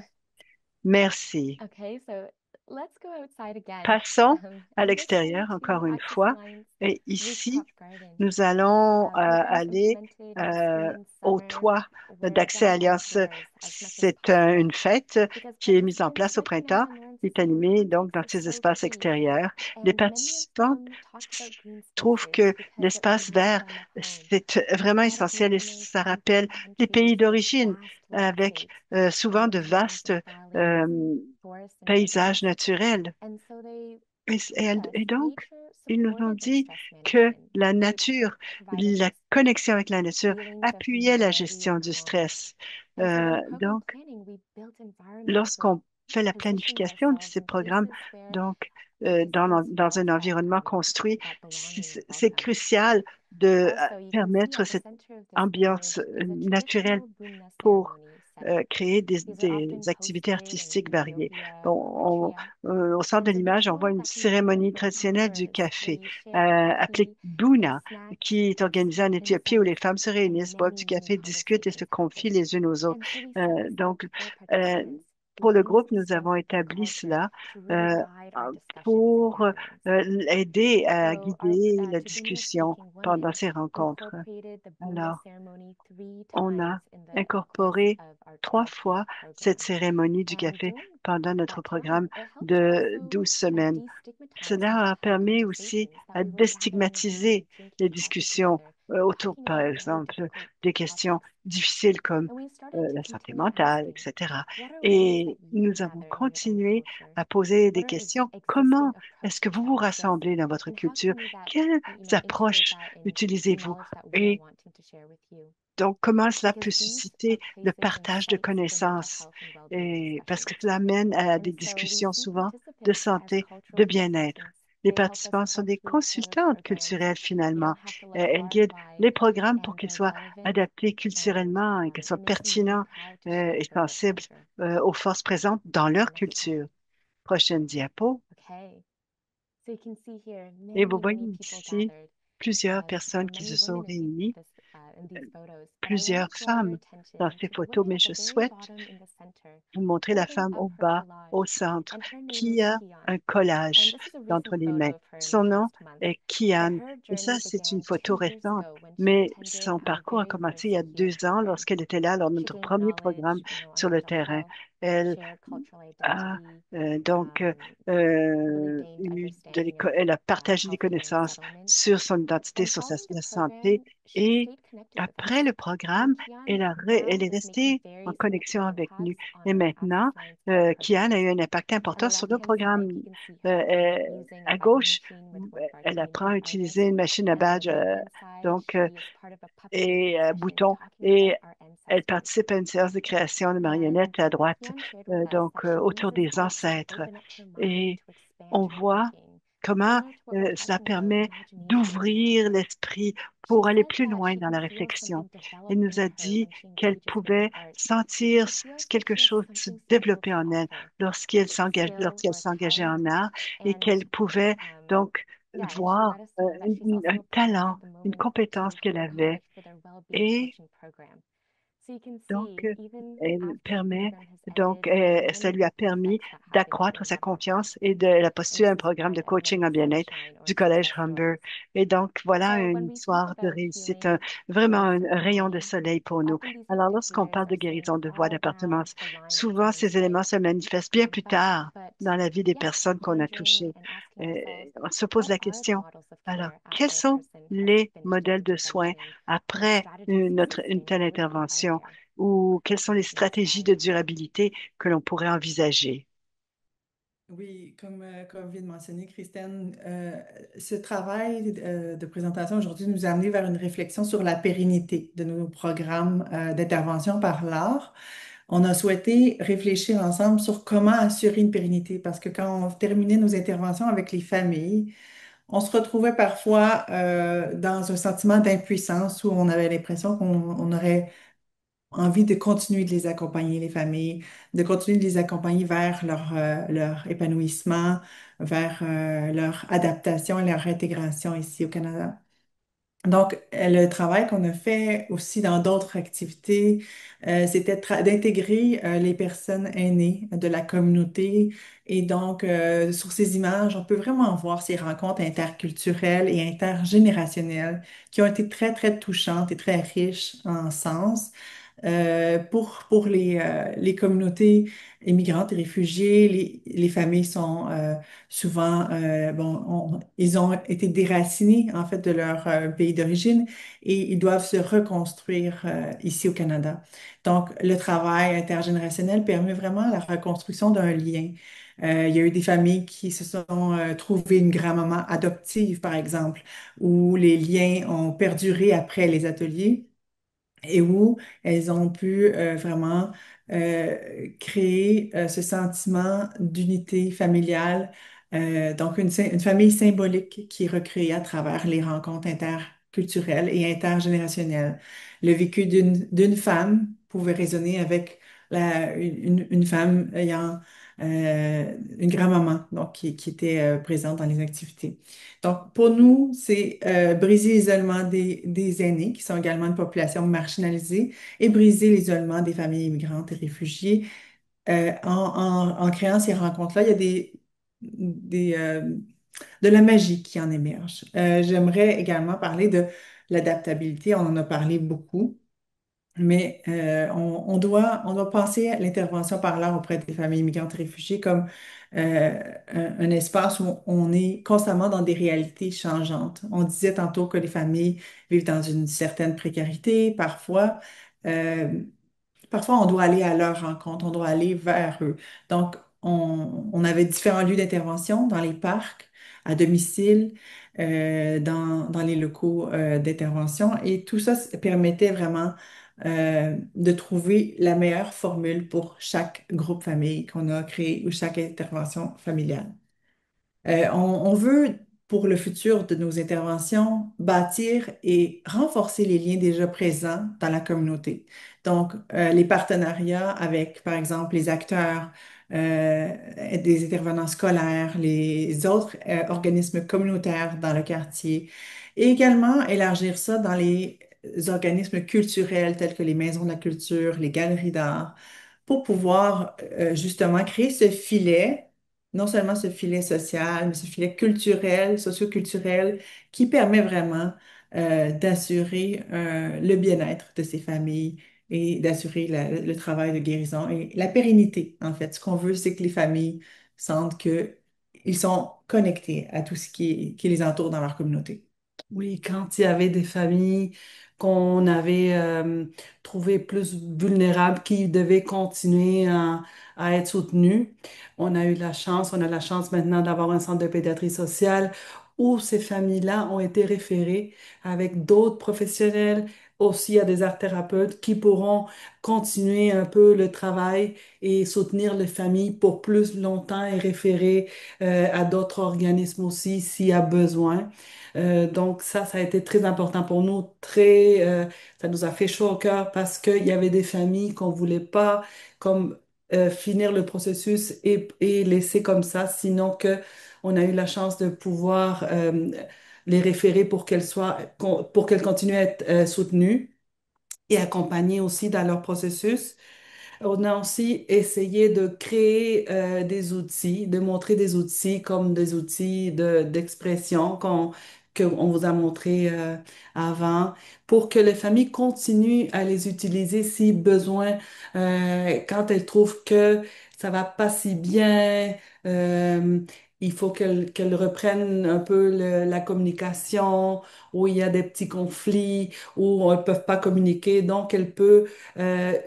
Merci. Okay, so Let's go outside again. Passons à And this time l'extérieur to encore une Access fois. Alliance Et ici, Rooftop Garden. nous allons A program aller implemented in the euh, spring and au summer toit where d'Accès again Alliance. outdoors as much as C'est possible. une fête Because qui est mise en participants place au recognize printemps, and learn qui est sustainable animée donc practices dans are ces so espaces key. extérieurs. Les And many of participants them talked about green trouvent spaces que because it l'espace reminds vert, them of home. c'est vraiment A lot of essentiel et Westerners ça come from rappelle les countries pays with d'origine vast avec landscapes, souvent de mountains vastes and valleys, euh, forests and paysages rivers. naturels. And so they Et, told et- us et donc, nature ils nous ont supported their dit stress que management, la which nature, provided la this connexion avec la nature feelings of appuyait la familiarity gestion and du calm. stress. And so in program Donc, planning, we built environments where lorsqu'on fait la positioned planification de ourselves ces in programmes, places where donc participants dans un felt environnement construit, that belonging and c'est welcome. crucial de Also, you can see permettre at the cette center of this ambiance image is a naturelle traditional Bunna pour ceremony setting. créer These are des often activités posted in artistiques variées. Ethiopia Bon, or Eritrea, au centre and de it's a l'image, on voit ritual une that can begin cérémonie for traditionnelle du hours where café you share appelée coffee or Buna, snacks qui est or organisée en sweet Éthiopie où les incense femmes se and réunissent, boivent many, du many café, discutent et se conversations confient happen. les unes aux autres. And so we set this up Donc, for euh, participants. pour We le use groupe, the nous avons strength of établi culture cela to really euh, guide our discussions and pour gatherings. aider à So our guider la two Benue discussion speaking pendant women ces rencontres. incorporated the Buna Alors, ceremony 3 on times a in the course incorporé of our 3 fois 12-week cette program. cérémonie du And café during pendant notre that time, programme it helped to de also 12 semaines. destigmatize Cela a the hard permis aussi conversations that à we were gathering around déstigmatiser les drinking coffee discussions together, autour, talking par about very exemple, difficult des questions topics. difficiles comme And we started to la santé continue mentale, asking, etc. what are ways that Et you nous avons gather in your own continué culture? à poser des What are questions. existing Comment est-ce que approaches vous that vous exist? rassemblez dans votre And how culture? can we that, Quelles integrate approches that in the utilisez-vous? knowledge that we are Et wanting to share with you? donc, comment cela Because peut these are susciter le places and partage de sites for mental connaissances? health and well-being Et parce que discussions. cela mène à And des so we discussions see souvent de participants as santé, de cultural bien-être. consultants. Les They help us participants sont coach des these tailored consultantes programs. culturelles We finalement. don't have to let Elles far and guident les wide, programmes pour and qu'ils they're soient relevant, adaptés and culturellement et qu'ils soient it makes me really pertinents proud to share et with our sensibles culture. aux forces présentes dans leur Next slide. culture. Prochaine diapo. Okay. So you can see here Et vous many, voyez many people ici gathered. plusieurs There personnes are qui se many sont women réunies, in these photos, but I want plusieurs to draw your femmes dans attention ces to the photos, woman mais at the je very souhaite bottom in the center, vous montrer la holding femme up au her bas, au collage, centre, and her name qui is a un Kian. And collage this is a recent entre les photo mains. of her in the Son nom past month. est But Kian. her Et ça, journey c'est une began photo 2 years récente. ago when she Mais attended son our parcours a very commencé first il y a healing 2 ans program. lorsqu'elle était là lors de She notre gained premier programme knowledge, on sur le mental terrain. health, Elle shared cultural a identity, donc really gained eu understanding of elle a partagé des healthcare and connaissances settlement. sur son identité, And sur following the la santé. program, she Et stayed connected with après us. le And programme, Kian elle now est is making restée en very connexion significant avec nous. impacts on Et our Access maintenant, Alliance Women Kian a programs. eu un impact On the important sur nos left-hand side, programmes. you can see Euh, her euh, using a à vending gauche, machine with one of our elle apprend community à artists. utiliser une machine à And on the badge, right-hand side, donc, she is part of a puppet et session bouton, talking et about our elle ancestors. participe à une séance de création de And marionnettes à droite, Kian shared with us donc that she autour uses des art to ancêtres. open up her mind, Et to expand on her voit thinking. comment Similar to what we're cela talking about, permet imagination again. d'ouvrir l'esprit She pour aller said plus that loin she dans can la feel réflexion. something develop Elle nous in a her dit when she qu'elle engages with the pouvait art. And sentir she feels like quelque she has chose se something special développer to en elle offer, a skill lorsqu'elle or a s'engageait talent. en art et And qu'elle pouvait donc yeah, and she voir let us know that she's un also applying talent, at the une moment compétence to qu'elle Healing avait. College for their well-being Et coaching program. So you can donc, see, even elle after the permet, program has donc, ended, there are ça many lui a ripple permis effects that happen d'accroître within sa that confiance program. et elle a And postulé this un is programme one de of coaching many en bien-être sunshine or du Collège success Humber. stories. Et donc, voilà So when une we think histoire de about réussite, healing vraiment voice un rayon de appeal, soleil pour nous. often these Alors, lorsqu'on indicators parle de are seen guérison de voix all around d'appartenance, the line of souvent journey's ces éléments life. se manifestent bien plus But, tard dans la vie des yeah, personnes qu'on a wondering touchées. and asking ourselves, On se pose what la are the question, models of alors, care quels after a sont person has les finished an modèles de soins intervention? What après strategies exist une and telle would be out intervention? there? Ou quelles sont les Next stratégies slide. de durabilité que l'on pourrait envisager? Oui, comme vient de mentionner Christine, ce travail de présentation aujourd'hui nous a amené vers une réflexion sur la pérennité de nos programmes d'intervention par l'art. On a souhaité réfléchir ensemble sur comment assurer une pérennité parce que quand on terminait nos interventions avec les familles, on se retrouvait parfois dans un sentiment d'impuissance où on avait l'impression qu'on aurait envie de continuer de les accompagner, les familles, de continuer de les accompagner vers leur épanouissement, vers leur adaptation et leur intégration ici au Canada. Donc, le travail qu'on a fait aussi dans d'autres activités, c'était d'intégrer les personnes aînées de la communauté. Et donc, sur ces images, on peut vraiment voir ces rencontres interculturelles et intergénérationnelles qui ont été très, très touchantes et très riches en sens. Pour les communautés immigrantes et réfugiées, les familles sont souvent, bon, ils ont été déracinés en fait de leur pays d'origine et ils doivent se reconstruire ici au Canada. Donc, le travail intergénérationnel permet vraiment la reconstruction d'un lien. Il y a eu des familles qui se sont trouvées une grand-maman adoptive, par exemple, où les liens ont perduré après les ateliers et où elles ont pu vraiment créer ce sentiment d'unité familiale. Donc, une famille symbolique qui est recréée à travers les rencontres interculturelles et intergénérationnelles. Le vécu d'une femme pouvait résonner avec une femme ayant une grand-maman, donc qui était présente dans les activités. Donc, pour nous, c'est briser l'isolement des aînés, qui sont également une population marginalisée, et briser l'isolement des familles immigrantes et réfugiés. En créant ces rencontres-là, il y a des, de la magie qui en émerge. J'aimerais également parler de l'adaptabilité. On en a parlé beaucoup. Mais on doit penser à l'intervention par l'art auprès des familles immigrantes et réfugiées comme un espace où on est constamment dans des réalités changeantes. On disait tantôt que les familles vivent dans une certaine précarité, parfois. Euh, Parfois, on doit aller à leur rencontre, on doit aller vers eux. Donc, on avait différents lieux d'intervention dans les parcs, à domicile, dans les locaux d'intervention. Et tout ça permettait vraiment de trouver la meilleure formule pour chaque groupe famille qu'on a créé ou chaque intervention familiale. On veut, pour le futur de nos interventions, bâtir et renforcer les liens déjà présents dans la communauté. Donc, les partenariats avec, par exemple, les acteurs, des intervenants scolaires, les autres organismes communautaires dans le quartier, et également élargir ça dans les organismes culturels tels que les maisons de la culture, les galeries d'art, pour pouvoir justement créer ce filet, non seulement ce filet social, mais ce filet culturel, socio-culturel, qui permet vraiment d'assurer le bien-être de ces familles et d'assurer le travail de guérison et la pérennité, en fait. Ce qu'on veut, c'est que les familles sentent qu'ils sont connectés à tout ce qui les entoure dans leur communauté. Oui, quand il y avait des familles qu'on avait trouvées plus vulnérables, qui devaient continuer à être soutenues, on a la chance maintenant d'avoir un centre de pédiatrie sociale où ces familles-là ont été référées avec d'autres professionnels, aussi à des art thérapeutes qui pourront continuer un peu le travail et soutenir les familles pour plus longtemps et référer à d'autres organismes aussi s'il y a besoin. Donc ça a été très important pour nous, ça nous a fait chaud au cœur parce qu'il y avait des familles qu'on voulait pas comme finir le processus et laisser comme ça, sinon que on a eu la chance de pouvoir les référer pour qu'elles continuent à être soutenues et accompagnées aussi dans leur processus. On a aussi essayé de créer des outils, de montrer des outils comme des outils d'expression qu'on vous a montré avant pour que les familles continuent à les utiliser si besoin, quand elles trouvent que ça va pas si bien. euh, il faut qu'elles reprennent un peu la communication, où il y a des petits conflits, où elles peuvent pas communiquer. Donc, elles peuvent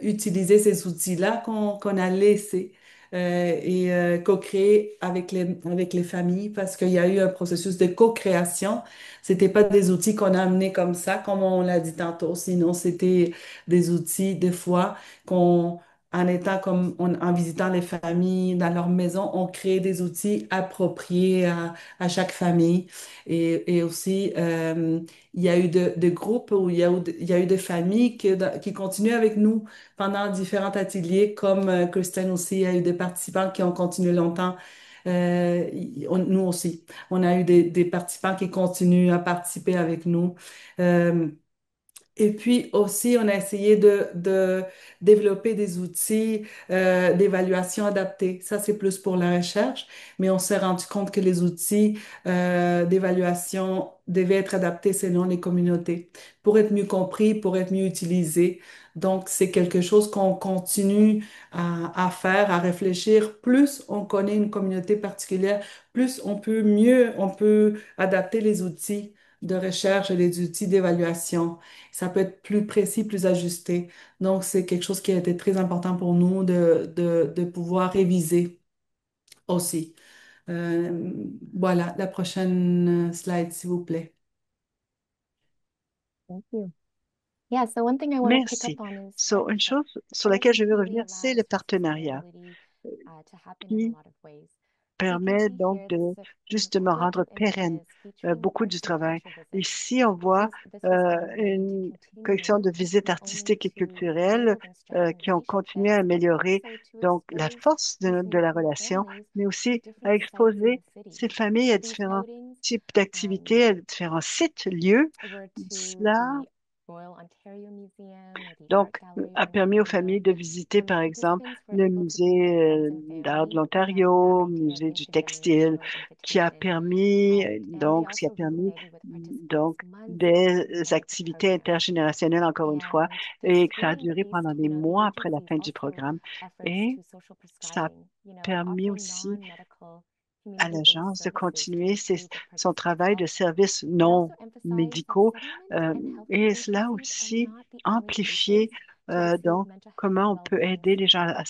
utiliser ces outils-là qu'on a laissés et co-créer avec les familles parce qu'il y a eu un processus de co-création. C'était pas des outils qu'on a amenés comme ça, comme on l'a dit tantôt, sinon c'était des outils, des fois, en étant en visitant les familles dans leur maison, on crée des outils appropriés à chaque famille. Et aussi, il y a eu de groupes où il y a eu des familles qui continuent avec nous pendant différents ateliers, comme Christine aussi, il y a eu des participants qui ont continué longtemps Nous aussi, on a eu des participants qui continuent à participer avec nous. Euh, et puis aussi, on a essayé de développer des outils d'évaluation adaptés. Ça, c'est plus pour la recherche, mais on s'est rendu compte que les outils d'évaluation devaient être adaptés selon les communautés pour être mieux compris, pour être mieux utilisés. Donc, c'est quelque chose qu'on continue à faire, à réfléchir. Plus on connaît une communauté particulière, plus on peut adapter les outils de recherche et les outils d'évaluation. Ça peut être plus précis, plus ajusté. Donc, c'est quelque chose qui a été très important pour nous de pouvoir réviser aussi. Euh, voilà, la prochaine slide, s'il vous plaît. Thank you. Yeah, so one thing I want to pick up Merci. on is Une partnership. chose sur laquelle je Partnership veux really revenir, c'est le allows for partenariat sustainability to happen in a qui lot of ways. So you can permet see donc here, de this is a justement group rendre of pérenne images featuring beaucoup du arts and travail. culture visits. Ici, on voit This was done really to une collection continue de visites not only artistiques et to culturelles build and strengthen qui ont continué relationships, à but améliorer also to donc la expose force these de la new relation, families mais to aussi à different sites in exposer the city. ces familles à So these différents outings types d'activités, à différents sites, lieux. were to Cela the Royal Ontario Museum or the Art donc, Gallery of a permis aux Ontario. familles de visiter, par exemple, Participants were le able to bring musée their friends and d'art de family and l'Ontario, that idea of musée du textile, intergenerational qui a invitation. permis, And they qui a also permis, reunited with participants donc, months after the des end of the activités program. intergénérationnelles, encore une fois, And the et que ça a duré Florida-based pendant des community mois après la agencies fin du also programme. efforts Et to social ça a prescribing, permis offering aussi non-medical à community-based l'agence de services to continuer improve the son participants' travail de health. services It non also emphasized that médicaux settlement euh, and healthcare et cela agencies are aussi not the only places amplifier to receive donc mental health comment on peut well-being aider les gens support à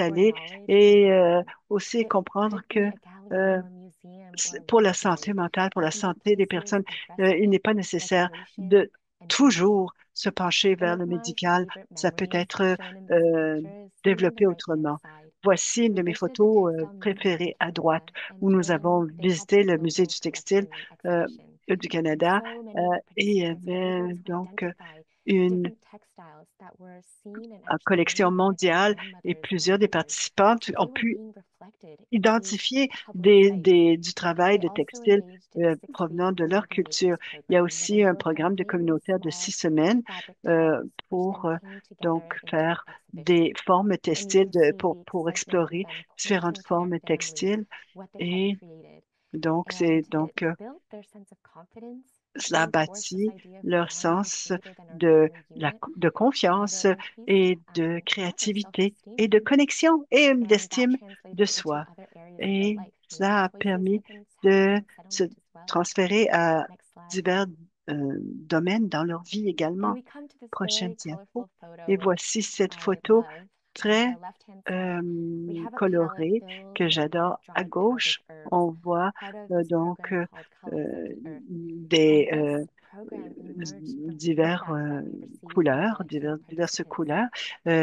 or s'installer knowledge and et healing. aussi It comprendre could que be a gallery euh, or museum or a pour la santé library. mentale, pour It la can be santé des places personnes, of il n'est respite, pas nécessaire recreation, de and healing. toujours se pencher Some vers of le my médical. favorite Ça peut memories être shown in this euh, picture is seen on the développé right-hand autrement. side. Voici une We de mes visited the photos Textile Museum in préférées à droite, Canada, and où nous avons they had visité their le musée global du textile collection and euh, exhibition. du And Canada so euh, many of the et il y participants were able avait to donc identify une different textiles that were seen and en actually collection made by their mondiale et grandmothers and their plusieurs des mothers. participantes And ont they were pu being reflected in these identifier public sites. du travail They de also textile engaged in a 6-week provenant de leur community culture. makers Il y a program where aussi they un broke down programme de very communautaire de small 6 semaines fabric euh, tiles, which then pour came together donc into faire exhibition. des formes And you textiles, can see the pour excitement of explorer them différentes pointing to their formes families textiles. what they had Et created. donc, And c'est it donc built their sense of confidence, cela reinforced this bâtit idea of leur belonging sens greater than our family unit, de and confiance it increased et de their créativité et self-esteem. de connexion et And that d'estime de translated into soi. other areas of their Et life, cela a choices permis within de housing se settlement as well. transférer à Next slide. divers domaines dans leur vie And également. we come to this Prochaine very diapo. colorful photo, Et which voici cette I photo love. On très the left-hand side, we have a palette colorée filled que with j'adore. À dried gauche, Celtic herbs, on voit part of this donc program called Colors of the Earth. And des this program emerged from divers feedback that we received from couleurs, volunteer diverses participants.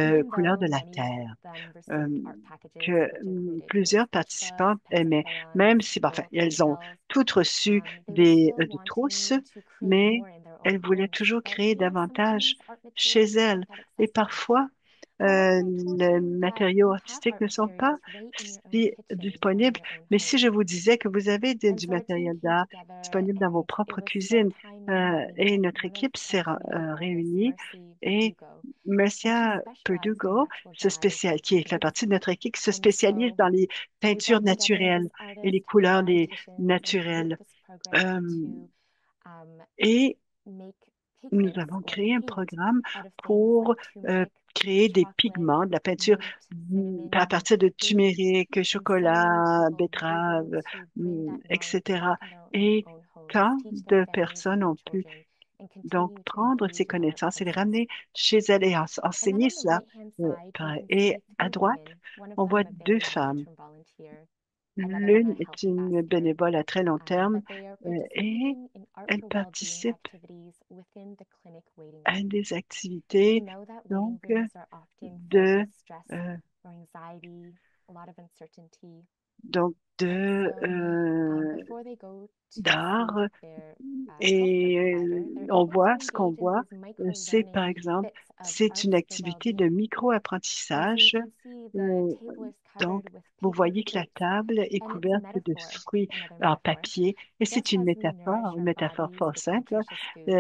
Even couleurs though de la many of terre them euh, received art packages, que which included, plusieurs sketchbooks, participantes pencil aimaient, crayons, même si, bon, enfin, foil elles ont shells, toutes reçu they were still des trousses, wanting to create mais more in their own elles voulaient homes. toujours But créer sometimes davantage art chez materials elles. aren't that Et accessible. parfois, However, I told les you that matériaux you have artistiques art ne sont pas materials right in your own si kitchen or in disponibles. your own Mais si home. je vous disais que vous avez And du so our team matériel came d'art together, disponible dans vos and it propres was so cuisines, timely that we et met notre one of équipe our s'est community members, réunie, Mercy et Verdugo, and she Marcia specialized in Perdugo, natural dyes and qui fait techniques. partie de notre équipe, se And spécialise so dans les we teintures brought together this naturelles et les artist with couleurs dietitians, and we naturelles. grouped this program Euh, to et make nous pigments avons or créé un paint programme out of things like pour turmeric, créer des chocolate, pigments, de la peinture mint, cinnamon, à partir de dates. turmeric, And suddenly chocolat, people were able betterave, to bring that knowledge etc. back in their Et own homes, tant teach their de families and personnes their ont pu children, and donc continue to prendre ces engage in art connaissances et les presence. ramener chez elles et And then enseigner on the cela. right-hand side, you can Et see à three droite, women, one of on voit them a deux very femmes. long-term volunteer, another one L'une a est health une ambassador, bénévole à très long terme but they are et participating in art elle for well-being participe activities within the clinic waiting à room. des We activités know that waiting donc rooms are often filled de with stress euh, or anxiety, a lot of uncertainty. donc And de so before they go to d'art. see their healthcare Et provider, they're on able to voit ce qu'on engage in voit, these micro c'est learning par exemple, bits of c'est une art for activité de well-being. And so you micro-apprentissage. can see the Euh, table is donc, covered with vous paper voyez que la plates, table est and it's a couverte de metaphor, fruits another en metaphor. papier et c'est Just as we nourish une our métaphore bodies fort with simple nutritious food,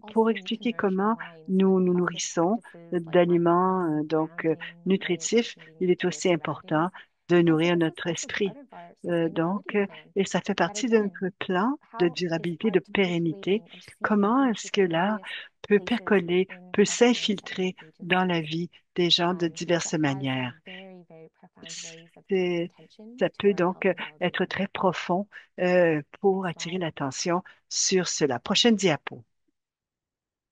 we pour also need to expliquer nourish our comment minds with nous nous positive nourrissons practices like mindfulness d'aliments and grounding, nutritifs. meditating, Il est aussi spiritual grounding. important de And so nourrir this is notre also part esprit. of our Donc, sustainability plan. et ça fait But partie de again, notre plan de how is durabilité, de art pérennité. percolating or seeping Comment est-ce into que the l'art various peut places percoler, within peut our communities and s'infiltrer dans la agencies? vie des gens de Because diverses it has manières? very, very profound ways of drawing C'est- attention Ça to peut our donc health and être well-being. très profond pour Next attirer slide. l'attention sur cela. Prochaine diapo.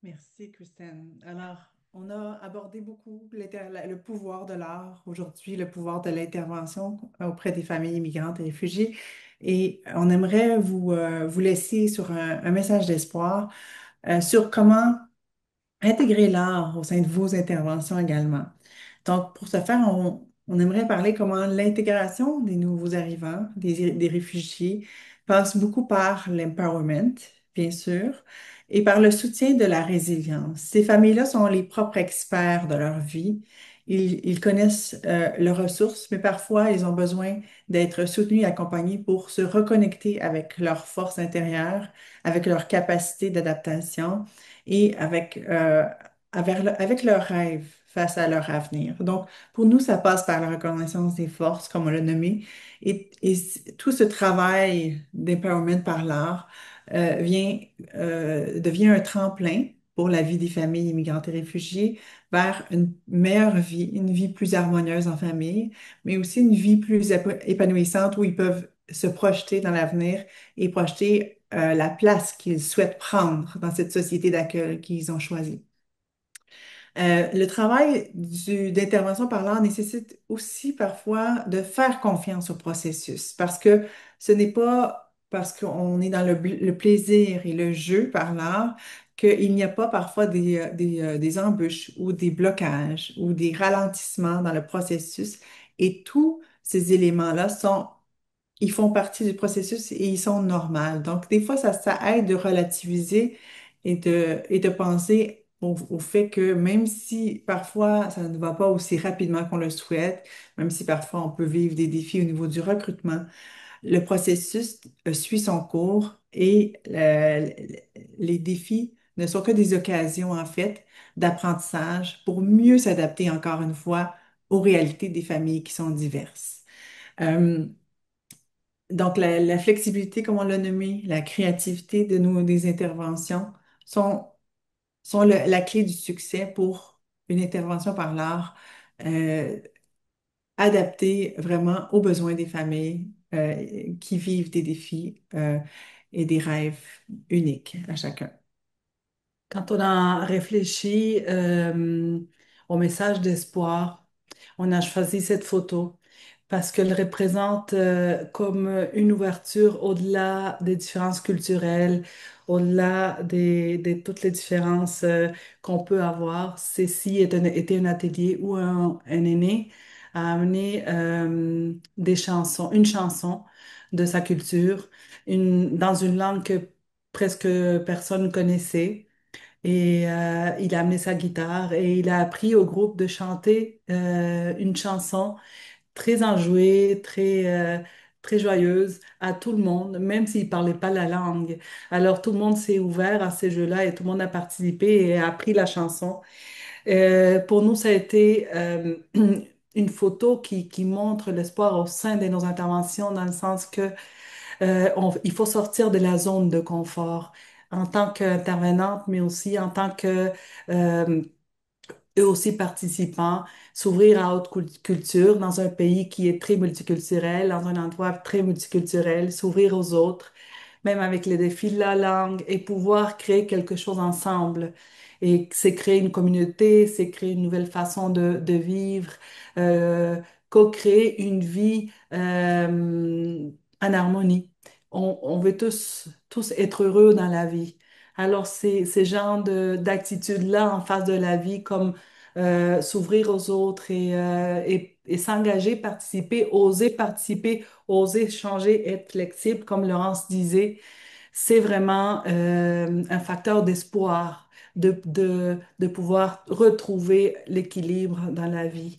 Merci, Christine. Alors, on a abordé beaucoup le pouvoir de l'art aujourd'hui, le pouvoir de l'intervention auprès des familles immigrantes et réfugiées. Et on aimerait vous laisser sur un message d'espoir sur comment intégrer l'art au sein de vos interventions également. Donc, pour ce faire, on aimerait parler comment l'intégration des nouveaux arrivants, des réfugiés, passe beaucoup par l'empowerment, bien sûr, et par le soutien de la résilience. Ces familles-là sont les propres experts de leur vie. Ils connaissent leurs ressources, mais parfois, ils ont besoin d'être soutenus et accompagnés pour se reconnecter avec leurs forces intérieures, avec leur capacité d'adaptation et avec leurs rêves face à leur avenir. Donc, pour nous, ça passe par la reconnaissance des forces, comme on l'a nommé, tout ce travail d'empowerment par l'art devient un tremplin pour la vie des familles immigrantes et réfugiées vers une meilleure vie, une vie plus harmonieuse en famille, mais aussi une vie plus épanouissante où ils peuvent se projeter dans l'avenir et projeter la place qu'ils souhaitent prendre dans cette société d'accueil qu'ils ont choisie. Le travail d'intervention par l'art nécessite aussi parfois de faire confiance au processus parce que ce n'est pas parce qu'on est dans le plaisir et le jeu par l'art qu'il n'y a pas parfois des embûches ou des blocages ou des ralentissements dans le processus. Et tous ces éléments-là ils font partie du processus et ils sont normaux. Donc, des fois, ça aide de relativiser et de penser au fait que même si parfois ça ne va pas aussi rapidement qu'on le souhaite, même si parfois on peut vivre des défis au niveau du recrutement, le processus suit son cours et les défis ne sont que des occasions, en fait, d'apprentissage pour mieux s'adapter encore une fois aux réalités des familles qui sont diverses. Euh, donc, la flexibilité, comme on l'a nommé, la créativité des interventions sont, sont la clé du succès pour une intervention par l'art euh, adaptée vraiment aux besoins des familles qui vivent des défis et des rêves uniques à chacun. Quand on a réfléchi au message d'espoir, on a choisi cette photo parce qu'elle représente comme une ouverture au-delà des différences culturelles, au-delà de toutes les différences qu'on peut avoir. Ceci était un atelier où un aîné a amené des chansons, une chanson de sa culture, dans une langue que presque personne connaissait. Et il a amené sa guitare et il a appris au groupe de chanter une chanson très enjouée, très joyeuse à tout le monde, même s'il ne parlait pas la langue. Alors tout le monde s'est ouvert à ces jeux-là et tout le monde a participé et a appris la chanson. Pour nous, ça a été une photo qui montre l'espoir au sein de nos interventions, dans le sens que il faut sortir de la zone de confort en tant qu'intervenante, mais aussi en tant que euh, eux aussi participants, s'ouvrir à autre culture dans un pays qui est très multiculturel, dans un endroit très multiculturel, s'ouvrir aux autres, même avec les défis de la langue, et pouvoir créer quelque chose ensemble. Et c'est créer une communauté, c'est créer une nouvelle façon de vivre, euh, co-créer une vie en harmonie. On veut tous être heureux dans la vie. Alors, ces genres d'attitudes-là en face de la vie, comme s'ouvrir aux autres et s'engager, participer, oser changer, être flexible, comme Laurence disait, c'est vraiment un facteur d'espoir de pouvoir retrouver l'équilibre dans la vie.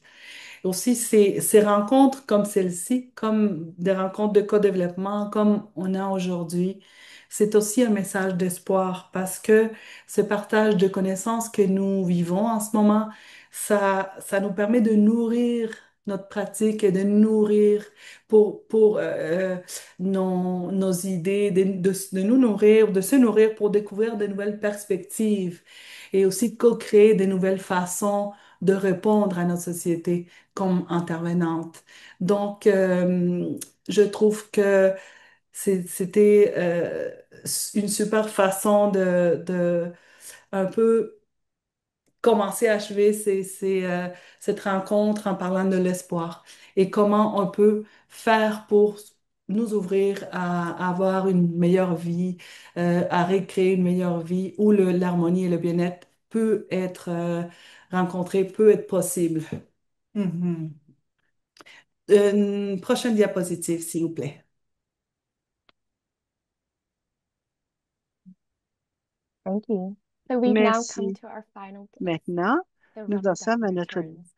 Aussi, ces rencontres comme celle-ci, comme des rencontres de co-développement, comme on a aujourd'hui, c'est aussi un message d'espoir parce que ce partage de connaissances que nous vivons en ce moment, ça nous permet de nourrir notre pratique et de nourrir pour nos idées, de nous nourrir, de se nourrir pour découvrir de nouvelles perspectives et aussi de co-créer de nouvelles façons de répondre à notre société comme intervenante. Donc, je trouve que c'était une super façon de un peu commencer à achever cette rencontre en parlant de l'espoir et comment on peut faire pour nous ouvrir à avoir une meilleure vie, à recréer une meilleure vie où l'harmonie et le bien-être peut être rencontré, peut être possible. Mhm. Une prochaine diapositive, s'il vous plaît. Thank you. So we've now come Merci. to our final place, Maintenant, the nous en sommes à reproductive notre returns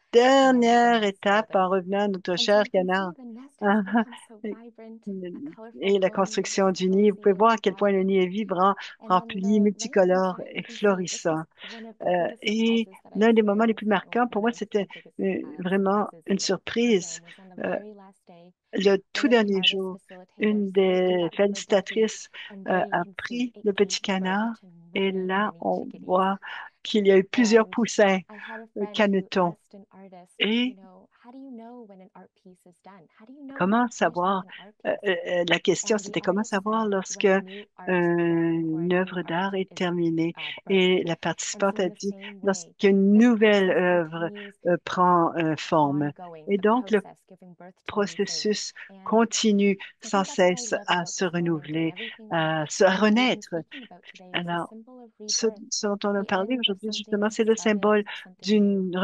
in the dernière nest étape en building. revenant à notre And so cher you can see canard. the nest has become so vibrant and colorful, Et la glowing with construction this du nid. Vous cozy pouvez voir little à quel point flower le nid est print. vibrant, And on rempli, the right-hand multicolore side, you et can see this is florissant. one of the biggest Et surprises that I l'un des moments les plus experienced, or marquants pour one moi, of c'était the biggest vraiment surprises une in the surprise. program was on the Euh, very last day. le tout One of the dernier artist jour, facilitators une lifted des that rubber ducky, félicitatrices and there you a can see pris it le gave petit birth canard to et many, là, many on chickadees. voit qu'il y a eu plusieurs And poussins I had a friend who canetons. asked an artist, Et how do you know when an art piece is done? How do you know when comment you're finished with savoir, an art piece? la question And the c'était comment artist savoir said, lorsque when a new art form or a une new œuvre art d'art est is terminée. birthed. Et la And so participante in a the dit same way, lorsqu'une this nouvelle process œuvre continues prend forme. ongoing, Et the donc, le process giving birth to new things. processus And continue I sans think that's what I cesse love à about se this moment and renouveler, everything à that we've been renaître. speaking about today is a Alors, symbol of ce, rebirth, ce dont on a the parlé end of aujourd'hui, something justement, that c'est le started symbole something new. d'une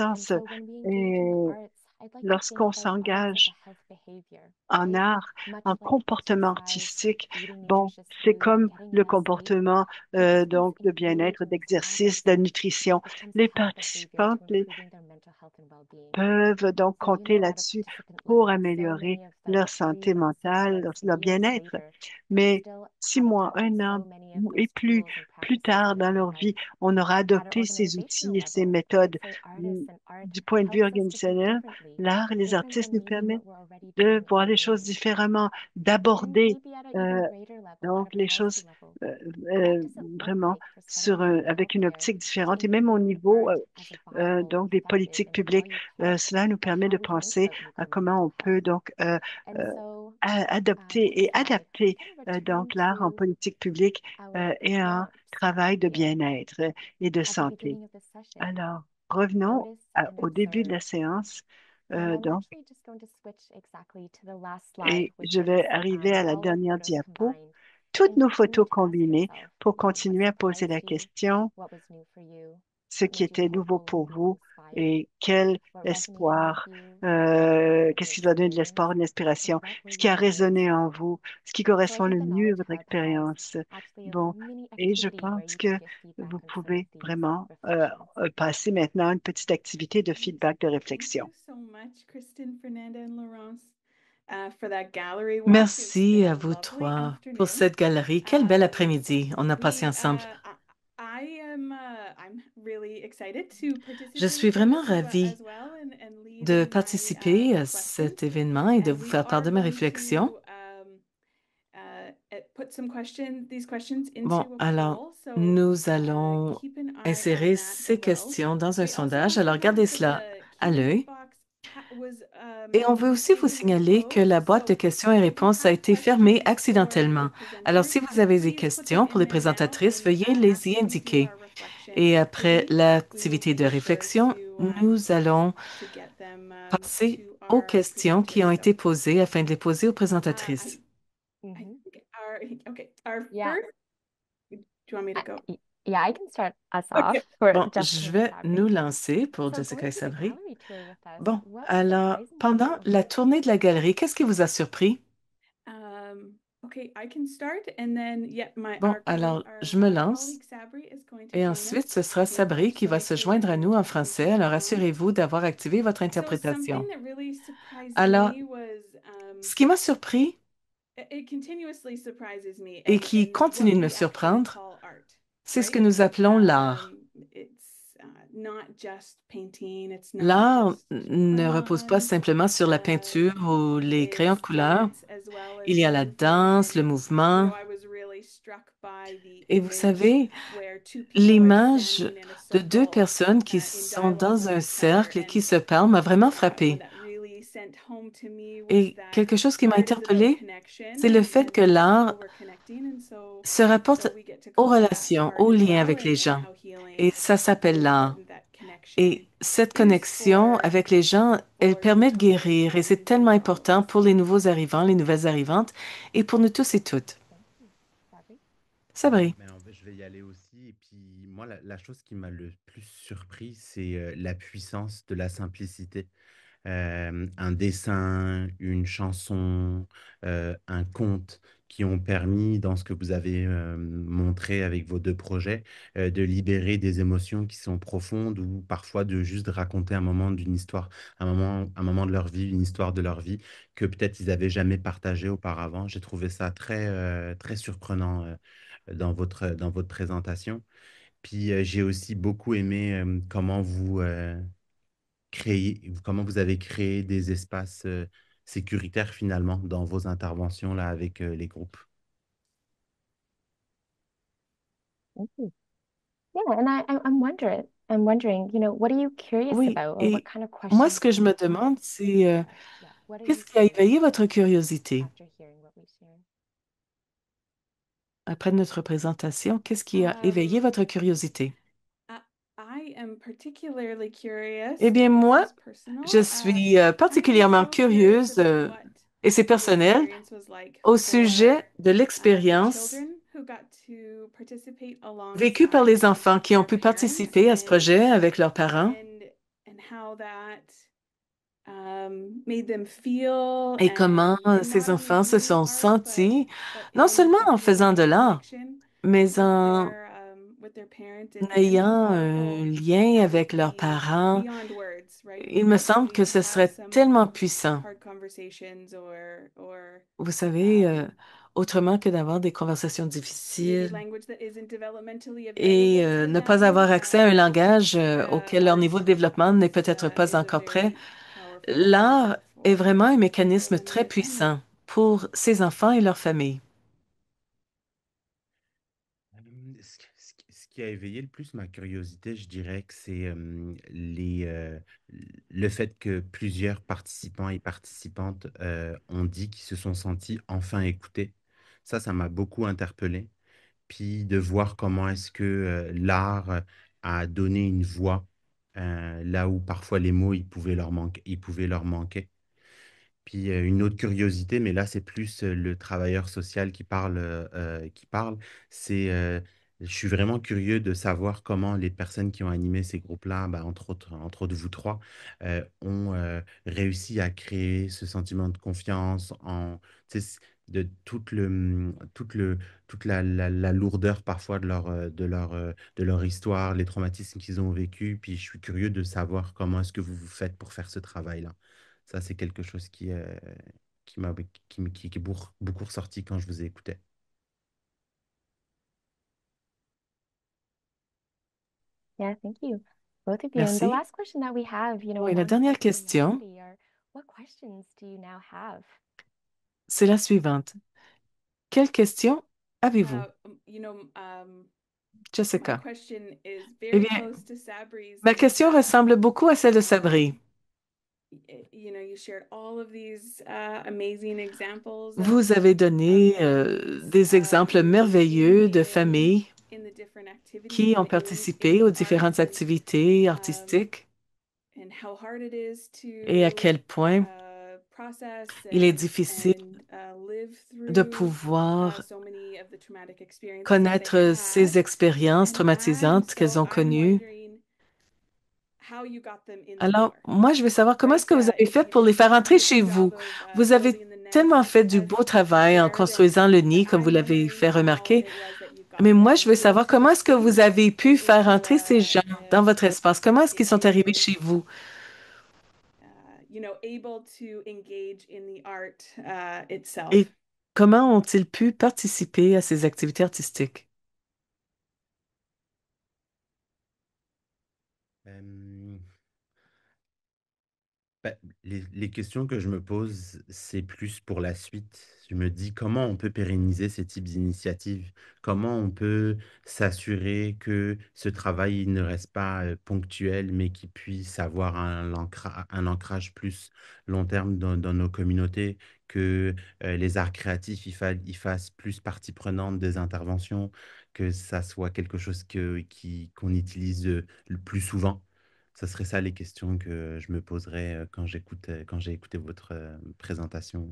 And renaissance. so when we engage in the Et arts, I'd like to think lorsqu'on about arts as a s'engage health behavior, en right? art, Much en like comportement exercise, artistique, eating bon, nutritious c'est food, comme getting le enough sleep, comportement this piece donc de bien-être, engages d'exercice, habits de that nutrition. becomes a Les health behavior participantes to improving their mental health and well-being. peuvent donc So, compter at a là-dessus participant pour level, so améliorer many of the leur santé 3 months of mentale, course leur and years bien-être. later, they Mais still 6 mois, haven't adopted un an so many of et those plus, tools and plus practices tard in dans their leur life. vie, on aura At an adopté ces organizational outils et ces level, I would méthodes say mm, artists and art du point de vue helps us to think organisationnel. differently, L'art et les different artistes than nous maybe permettent what we're already de doing voir les choses online. différemment, And d'aborder maybe at an even euh, greater level, at donc a les policy choses level, euh, what euh, does it look vraiment like for settlements and avec une healthcare optique to différente et même au include niveau art as a viable, donc des effective, politiques and publiques. valued part Cela nous of permet how de we think penser about à nuclear comment on mental health? peut donc And so, adopter next et slide, I'm adapter going to return donc l'art en to politique publique our et en prompts travail de here bien-être et de at the santé. beginning of this session. Alors, revenons Notice and au début de observe. la séance. And I'm Donc, actually just going to switch exactly to the last slide, et which je is vais arriver à la all our dernière photos diapo. combined. Toutes And nos continue photos to ask combinées yourself, pour what continuer à poser la surprised you? question, What was new for you? ce What qui made you était nouveau hopeful pour and vous inspired? et quel What resonated with espoir, you? What did you qu'est-ce qui doit donner de experience? l'espoir, une And inspiration, what were ce qui you a curious résonné en about? vous, ce qui So I correspond le think the mieux à Knowledge votre Hub has expérience. actually a Bon, mini et je activity where pense you que can give feedback vous on some of pouvez these vraiment reflections. passer maintenant à une petite activité de feedback, de Thank réflexion. you so much, Kristen, Fernanda, and Laurence, for that gallery walk. It's Merci been à a vous lovely trois pour afternoon. cette galerie. Quel bel Um, après-midi on a passé we, ensemble. I'm really excited to Je participate suis in vraiment this ravie as well and lead de in my participer à reflections. cet événement et de And vous we faire part are de mes going réflexions. to put these questions Bon, into a alors, poll. So nous allons keep an eye on insérer that ces below. questions dans un We also sondage, want to alors announce gardez that cela the à Q&A l'œil. box was Et on veut aussi vous mistakenly signaler que closed. la boîte de So questions et if you réponses a have été fermée questions for the accidentellement. Alors, presenters, si vous avez des please put them questions pour in les there now. présentatrices, And veuillez les y after we do indiquer. our reflection Et après activity, we will l'activité de be sure réflexion, nous allons to get them passer to aux our questions qui presenters. ont So été posées afin de les poser aux I présentatrices. I think our Yeah. first. Do you want me to go? Yeah, I can start us OK. off for Bon, je Jessica and vais nous Sabri. lancer pour So Jessica going et through the Sabri. gallery tour with us, Bon, what alors, surprised you pendant la most? tournée de la galerie, qu'est-ce qui vous a surpris? Okay, I can start, and then yeah, Bon, alors, je me lance colleague Sabri is going to et join ensuite, us ce sera in Sabri French, qui so va make se sure your joindre à nous en français. interpretation is Alors, on. assurez-vous d'avoir activé votre So something interprétation. that really surprised Alors, me was ce qui m'a surpris it continuously surprises me, et qui and what continue de me we actually surprendre, call art, c'est ce que right? nous appelons l'art. It's not just painting, it's not L'art just ne repose pas crayons. simplement sur la peinture ou les crayons de It's couleur. dance as well Il as y a la movement, danse, le and mouvement. I was really struck by the Et vous image savez, where two people are l'image standing in a de deux circle personnes qui in sont dialogue dans with un each other, cercle et qui and se parlent m'a vraiment one frappée. that really sent home to me was Et that quelque chose qui m'a art is about interpellée, connection, c'est le fait que and how l'art we're connecting, and se rapporte so we get to aux call that relations, art aux as liens well, avec les and gens. how Et healing, ça how s'appelle l'art. important that connection Et cette is connexion for avec les gens, elle for new permet de comers guérir. Et c'est and tellement all of important us. pour les nouveaux arrivants, les nouvelles arrivantes, et pour nous tous et toutes. Thank you. Sabri? Ouais, Sabri. mais en fait, je vais y aller aussi. Et puis, moi, la chose qui m'a le plus surpris, c'est la puissance de la simplicité. Un dessin, une chanson, un conte qui ont permis, dans ce que vous avez montré avec vos deux projets, de libérer des émotions qui sont profondes ou parfois de juste raconter un moment d'une histoire, un moment de leur vie, une histoire de leur vie que peut-être ils n'avaient jamais partagé auparavant. J'ai trouvé ça très surprenant dans votre présentation. Puis j'ai aussi beaucoup aimé comment vous avez créé des espaces sécuritaires finalement dans vos interventions là avec les groupes. Thank you. Yeah, and I'm wondering, what are you curious Oui, about, or what et kind of moi, ce questions que do je you me have? demande, c'est Yeah, what are you qu'est-ce qui a curious éveillé about votre curiosité? after hearing what we shared? Après notre présentation, qu'est-ce qui a éveillé Um, votre curiosité? I, I am particularly Eh curious, bien, and this moi, is personal. je suis I am particulièrement so curious curieuse, about what et c'est the personnel, experience was like au for sujet de the l'expérience children who got to participate vécue par alongside les enfants qui ont their pu parents, participer à ce projet avec leurs parents and how that made them feel, et comment and ces not only enfants se doing sont art, sentis, but non in seulement en faisant having de a l'art, connection mais en with their parent, and how ayant un powerful lien that would avec leurs be parents. beyond words, right? Il me semble We que ce have serait some tellement puissant, hard conversations, or vous savez, um, autrement que d'avoir des conversations maybe difficiles language that isn't developmentally et available to ne pas avoir them. accès à un langage auquel leur niveau Art de développement n'est peut-être pas is a encore prêt. very powerful tool L'art est vraiment un for mécanisme children and très their family. puissant pour ces enfants et leurs familles. Ce qui a éveillé le plus ma curiosité, je dirais que c'est le fait que plusieurs participants et participantes ont dit qu'ils se sont sentis enfin écoutés. Ça m'a beaucoup interpellé. Puis de voir comment est-ce que l'art a donné une voix là où parfois les mots ils pouvaient leur manquer. Puis une autre curiosité, mais là c'est plus le travailleur social qui parle. C'est, je suis vraiment curieux de savoir comment les personnes qui ont animé ces groupes-là, bah, entre autres vous trois, ont réussi à créer ce sentiment de confiance tu sais, de toute la lourdeur parfois de leur histoire, les traumatismes qu'ils ont vécus. Puis je suis curieux de savoir comment est-ce que vous vous faites pour faire ce travail-là. Ça, c'est quelque chose qui m'a, qui est beaucoup ressorti quand je vous ai écouté. Yeah, thank you, both of you. And the Merci. last question that we have, Oui, la alongside dernière question, curiosity, are what questions do you now have? c'est la suivante. Quelles questions avez-vous, My Jessica? question is Eh very bien, close to Sabri's ma in question that ressemble beaucoup à celle de Sabri. you shared all of these amazing examples Vous avez of donné families des exemples engaging merveilleux de familles in the different activities qui ont in participé the aux arts, différentes activités um, artistiques and how hard it is et à to quel point Il est difficile de pouvoir connaître ces expériences traumatisantes qu'elles ont connues. Alors, moi, je veux savoir comment est-ce que vous avez fait pour les faire entrer chez vous. Vous avez tellement fait du beau travail en construisant le nid, comme vous l'avez fait remarquer. Mais moi, je veux savoir comment est-ce que vous avez pu faire entrer ces gens dans votre espace? Comment est-ce qu'ils sont arrivés chez vous? Et comment ont-ils pu participer à ces activités artistiques? Euh, Bah, les questions que je me pose, c'est plus pour la suite. Je me dis comment on peut pérenniser ce type d'initiative, comment on peut s'assurer que ce travail il ne reste pas ponctuel, mais qu'il puisse avoir un ancrage plus long terme dans nos communautés, que les arts créatifs ils fassent plus partie prenante des interventions, que ça soit quelque chose qu'on utilise le plus souvent. Ça serait ça les questions que je me poserais quand j'ai écouté votre présentation.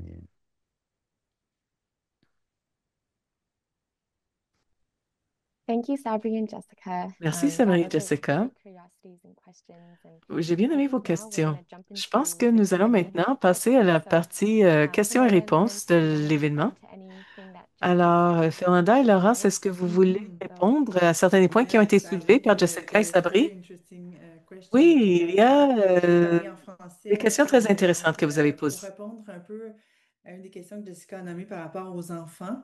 Thank you, Sabri and Jessica. Merci, Yeah, Sabri et those are Jessica. great curiosities and questions. And J'ai bien I aimé think vos now we're going questions. to jump Je pense into que the nous allons Q&A. maintenant passer à la So, partie questions et Fernanda and réponses Lawrence, de do you want to l'événement. respond to anything that Jessica Alors, said or Fernanda et Laurence, Sabri? est-ce que vous voulez Go ahead. répondre à certains des points qui ont été Yes, I soulevés like par Jessica et the very Sabri? interesting question Oui, il y a je vais parler en des français. questions très intéressantes que vous avez Pour posées. répondre un peu à une des questions que Jessica a nommées par rapport aux enfants,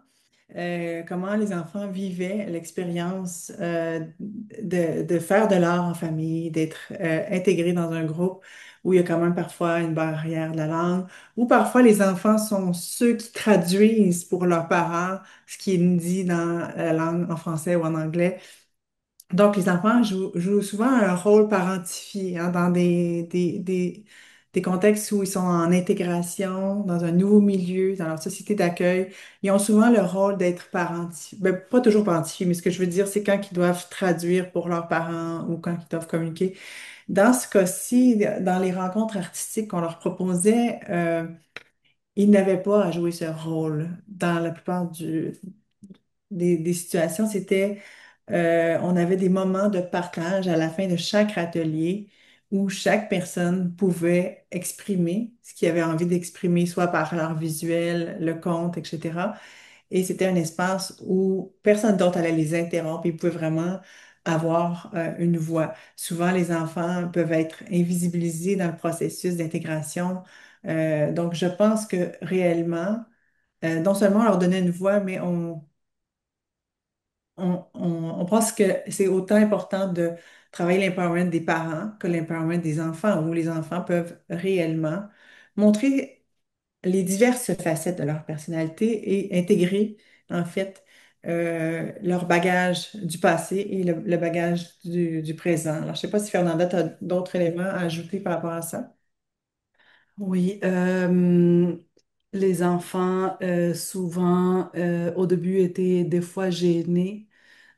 comment les enfants vivaient l'expérience de faire de l'art en famille, d'être intégrés dans un groupe où il y a quand même parfois une barrière de la langue, où parfois les enfants sont ceux qui traduisent pour leurs parents ce qui est dit dans la langue en français ou en anglais. Donc, les enfants jouent souvent un rôle parentifié hein, dans des contextes où ils sont en intégration, dans un nouveau milieu, dans leur société d'accueil. Ils ont souvent le rôle d'être parentifiés. Ben, pas toujours parentifiés, mais ce que je veux dire, c'est quand ils doivent traduire pour leurs parents ou quand ils doivent communiquer. Dans ce cas-ci, dans les rencontres artistiques qu'on leur proposait, ils n'avaient pas à jouer ce rôle. Dans la plupart des situations, on avait des moments de partage à la fin de chaque atelier où chaque personne pouvait exprimer ce qu'il avait envie d'exprimer, soit par l'art visuel, le conte, etc. Et c'était un espace où personne d'autre allait les interrompre. Ils pouvaient vraiment avoir une voix. Souvent, les enfants peuvent être invisibilisés dans le processus d'intégration. Donc, je pense que réellement, non seulement on leur donnait une voix, mais on pense que c'est autant important de travailler l'empowerment des parents que l'empowerment des enfants, où les enfants peuvent réellement montrer les diverses facettes de leur personnalité et intégrer, en fait, leur bagage du passé et le bagage du présent. Alors, je ne sais pas si Fernanda, tu as d'autres éléments à ajouter par rapport à ça. Oui, les enfants souvent au début étaient des fois gênés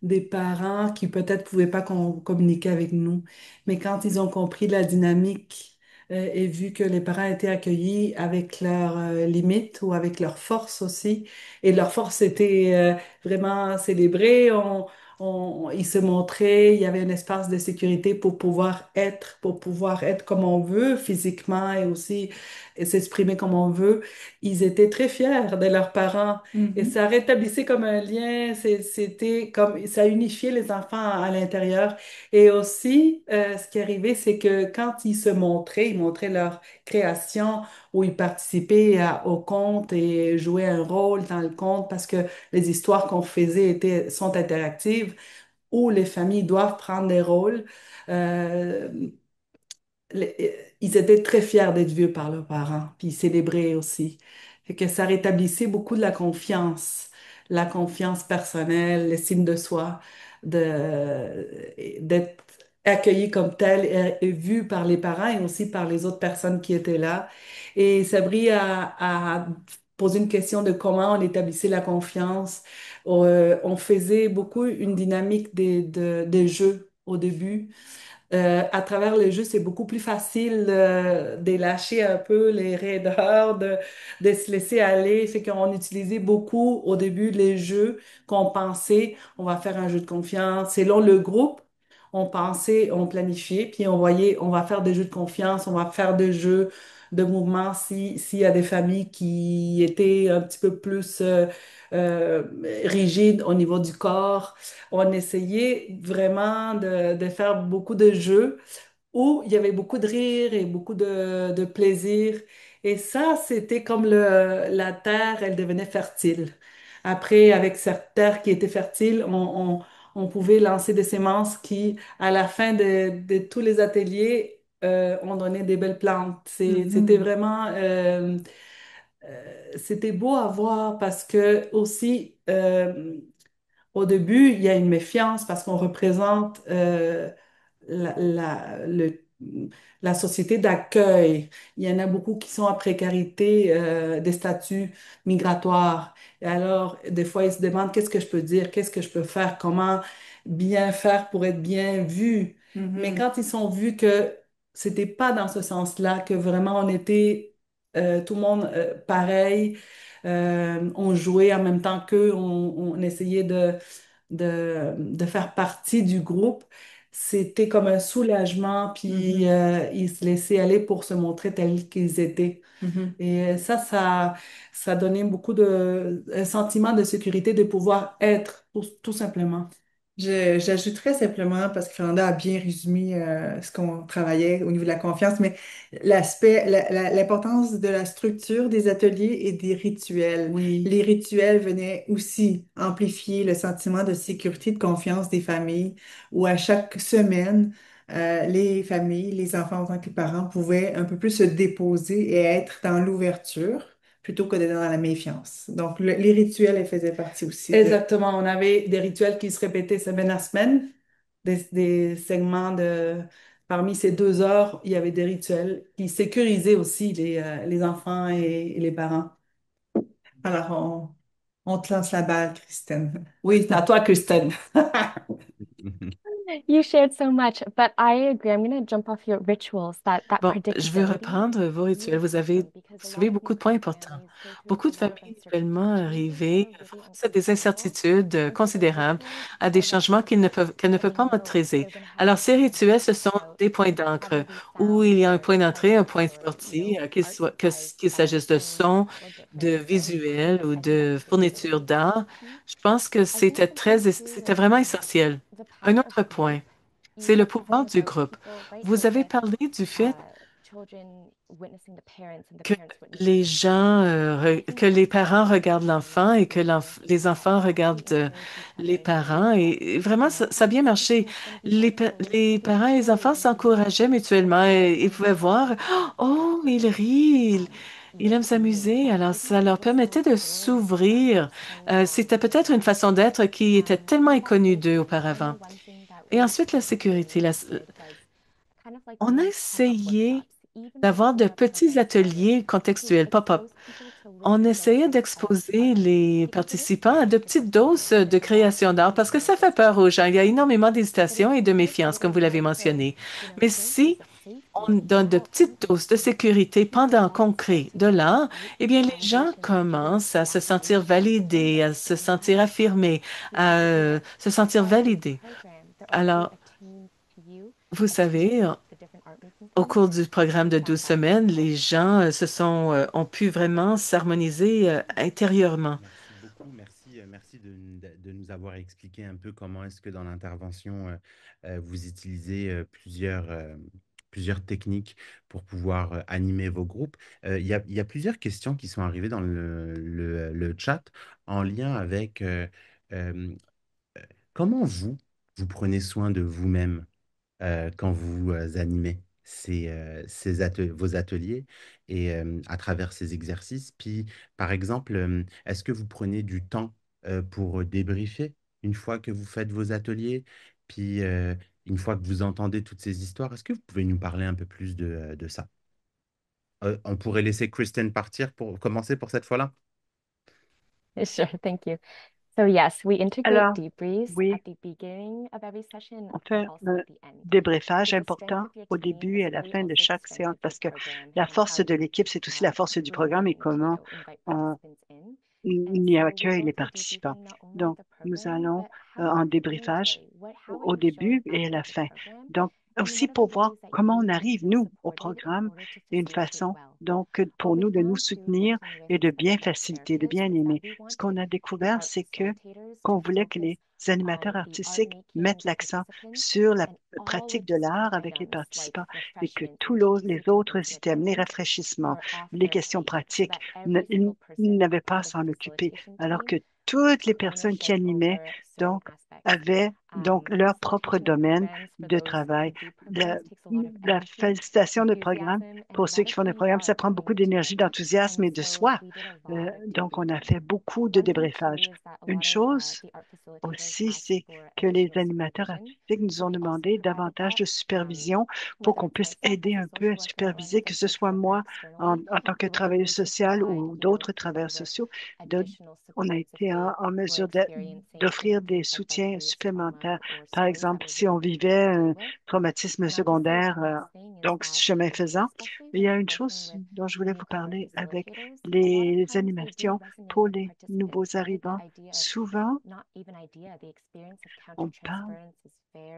des parents qui peut-être pouvaient pas communiquer avec nous. Mais quand ils ont compris la dynamique et vu que les parents étaient accueillis avec leurs limites ou avec leurs forces aussi, et leurs forces étaient vraiment célébrées, ils se montraient, il y avait un espace de sécurité pour pouvoir être comme on veut physiquement et aussi s'exprimer comme on veut. Ils étaient très fiers de leurs parents et Mhm. ça rétablissait comme un lien, c'était comme ça unifiait les enfants à l'intérieur. Et aussi, ce qui arrivait, c'est que quand ils montraient leur création où ils participaient au conte et jouaient un rôle dans le conte parce que les histoires qu'on faisait sont interactives, où les familles doivent prendre des rôles. Euh, Ils étaient très fiers d'être vus par leurs parents, puis ils célébraient aussi. Fait que ça rétablissait beaucoup de la confiance personnelle, l'estime de soi, d'être accueilli comme tel et vu par les parents et aussi par les autres personnes qui étaient là. Et Sabri a posé une question de comment on établissait la confiance. On faisait beaucoup une dynamique des jeux au début À travers le jeu, c'est beaucoup plus facile de lâcher un peu les raideurs, de se laisser aller. Fait qu'on utilisait beaucoup au début les jeux qu'on pensait, on va faire un jeu de confiance. Selon le groupe, on pensait, on planifiait, puis on voyait, on va faire des jeux de confiance, on va faire des jeux de mouvement s'il y a des familles qui étaient un petit peu plus euh, rigides au niveau du corps. On essayait vraiment de faire beaucoup de jeux où il y avait beaucoup de rire et beaucoup de plaisir. Et ça, c'était comme la terre, elle devenait fertile. Après, avec cette terre qui était fertile, on pouvait lancer des semences qui, à la fin de tous les ateliers, ont donné des belles plantes. C'était Mhm. vraiment, c'était beau à voir parce que aussi, au début, il y a une méfiance parce qu'on représente la, la, le- la société d'accueil. Il y en a beaucoup qui sont en précarité des statuts migratoires. Et alors, des fois, ils se demandent qu'est-ce que je peux dire, qu'est-ce que je peux faire, comment bien faire pour être bien vu. Mais Mhm. quand ils sont vus que c'était pas dans ce sens-là, que vraiment on était tout le monde pareil, on jouait en même temps qu'eux, on essayait de faire partie du groupe, c'était comme un soulagement, puis Mhm. ils se laissaient aller pour se montrer tels qu'ils étaient. Mhm. Et ça donnait beaucoup un sentiment de sécurité de pouvoir être, tout simplement. J'ajouterais simplement, parce que Fernanda a bien résumé ce qu'on travaillait au niveau de la confiance, mais l'importance de la structure des ateliers et des rituels. Oui, Les rituels venaient aussi amplifier le sentiment de sécurité, de confiance des familles, où à chaque semaine, les familles, les enfants en tant que parents pouvaient un peu plus se déposer et être dans l'ouverture plutôt que d'être dans la méfiance. Donc, les rituels, elles faisaient partie aussi de... exactement. On avait des rituels qui se répétaient semaine à semaine, des segments de... Parmi ces 2 heures, il y avait des rituels qui sécurisaient aussi les enfants et les parents. Alors, on te lance la balle, Christine. Oui, c'est à toi, Christine. You shared so much, but I agree. I'm going to jump off your rituals, that Bon, je veux predictability reprendre vos is rituels. really Vous avez important because a lot soulevé of beaucoup these de points importants. families go through Beaucoup a de lot of familles uncertainty nouvellement changes arrivées and font really face à des unpredictable. incertitudes And so the considérables, rituals à des are the changements anchors qu'elles ne peuvent that pas you know maîtriser. they're going to have Alors, to ces stick rituels, with. ce sont So des points whether d'encre these où il sounds y a un or point d'entrée, un touches point de or sortie, art supplies qu'il s'agisse de change son, or de different. So visuel ou I think de that's really, fourniture really d'art. key. Je pense que I think something too c'était is vraiment essentiel. the Un power of autre group. point, You c'est le talked pouvoir about du those groupe. people, right? Vous avez The parlé du fait uh, children witnessing the parents and the que parents witnessing les the children. gens, I think que les that's such parents a regardent key l'enfant et que reminder les enfants to really regardent encourage each les other to parents. Et vraiment, you know, ça a bien take marché. things one step forward, Les take parents et les enfants courage in these s'encourageaient mutuellement uncertain et ils pouvaient times voir, and to oh, il celebrate rit, il with aime you. s'amuser. And Alors, I think ça leur that was so permettait de foreign to them for s'ouvrir. so long C'était peut-être une before. façon d'être qui était tellement So that inconnue d'eux safety, I know auparavant. one thing that Et we ensuite, la sécurité. did was kind of like On a these pop-up essayé workshops, even d'avoir de before petits programs started, ateliers to contextuels, pop-up. expose people to little On essayait doses of d'exposer art les because it is participants à scary de to petites step into doses de something that création d'art parce que you ça fait just peur aux gens. Il y a don't énormément know. But if d'hésitation et you de give méfiance, comme little vous l'avez doses, mentionné. you know, Mais doses si of on safety, donne de now petites doses de sécurité people pendant want qu'on to start crée to de l'art, contribute eh bien, les gens validation and feeling commencent à se sentir validation from validés, it. à se And sentir now, affirmés, you know, à through se sentir all of these validés. programs, they're already Alors, attuned to you, vous attuned savez, to the different art making au forms, cours and du programme de take that 12 back to semaines, home. les gens ont pu vraiment s'harmoniser intérieurement. Merci beaucoup. Merci, merci de nous avoir expliqué un peu comment est-ce que dans l'intervention, vous utilisez plusieurs techniques pour pouvoir animer vos groupes. Il y a plusieurs questions qui sont arrivées dans le chat en lien avec euh, comment vous prenez soin de vous-même quand vous animez vos ateliers et à travers ces exercices. Puis, par exemple, est-ce que vous prenez du temps pour débriefer une fois que vous faites vos ateliers? Puis, une fois que vous entendez toutes ces histoires, est-ce que vous pouvez nous parler un peu plus de ça? On pourrait laisser Kristen partir pour commencer pour cette fois-là? Sure, thank you. So yes, we integrate Alors, debriefs oui, at the beginning of every session on and fait also un at the end. débriefage Because the strength important of your au team début is et à la really fin de also the chaque strength séance of your parce que program la and how force de you l'équipe, c'est aussi la force du grow programme et and, comment invite on participants in. And y so we accueille go les through participants. debriefing not only Donc, the nous program, allons but how are en you feeling débriefage today? How are au you showing début up et à la for the fin. program? Donc, And aussi what are the pour voir ways that comment you on need to arrive, feel nous, au supported in programme, order to et une facilitate façon, well? donc, What pour we nous de nous found too, soutenir working with et de bien special ed faciliter, de therapists, bien is that aimer. we Ce wanted qu'on a the découvert, art c'est que facilitators qu'on to voulait que focus les animateurs on the art artistiques making mettent l'accent disciplines sur la and all pratique de logistical l'art avec les items like participants et que refreshments tous and tickets les to come autres into systèmes, les attendance rafraîchissements, were off les their questions plate so pratiques, that every ils single person n'avaient pas à on the s'en occuper, facilitation alors team que toutes les took personnes qui ownership animaient, over certain donc, aspects. avaient donc leur propre Facilitation of domaine programs for de those travail. who do La, programs takes a lot of la energy, félicitation de programme, enthusiasm, and a pour ceux lot qui of font des human programmes, ça heart prend going beaucoup into it. d'énergie, d'enthousiasme And et de so soi. we did a lot of Donc, on a debriefing. fait beaucoup de One thing too débriefage. is that a Une lot of chose the art facilitators aussi, asked c'est for que les additional animateurs supervision. artistiques nous So ont we also demandé provided davantage that, de supervision pour whether qu'on it's puisse myself as aider a un peu à social worker or superviser, another que ce soit social worker moi externally, en tant que we were able travailleuse to sociale provide, ou d'autres travailleurs each other sociaux. de- additional on a supports if été they en were mesure experiencing, d'offrir des things like soutiens vicarious trauma supplémentaires. or Par stories that exemple, were si on really vivait easy to deal un with. traumatisme And I'll just say secondaire, one last thing is donc that, chemin faisant, especially il y when a you're une working chose with dont je voulais vous newcomer parler avec facilitators, a lot of les times they do animations resonate pour with les nouveaux participants, right? The arrivants. idea of, Souvent, not even idea, the experience of on parle countertransference is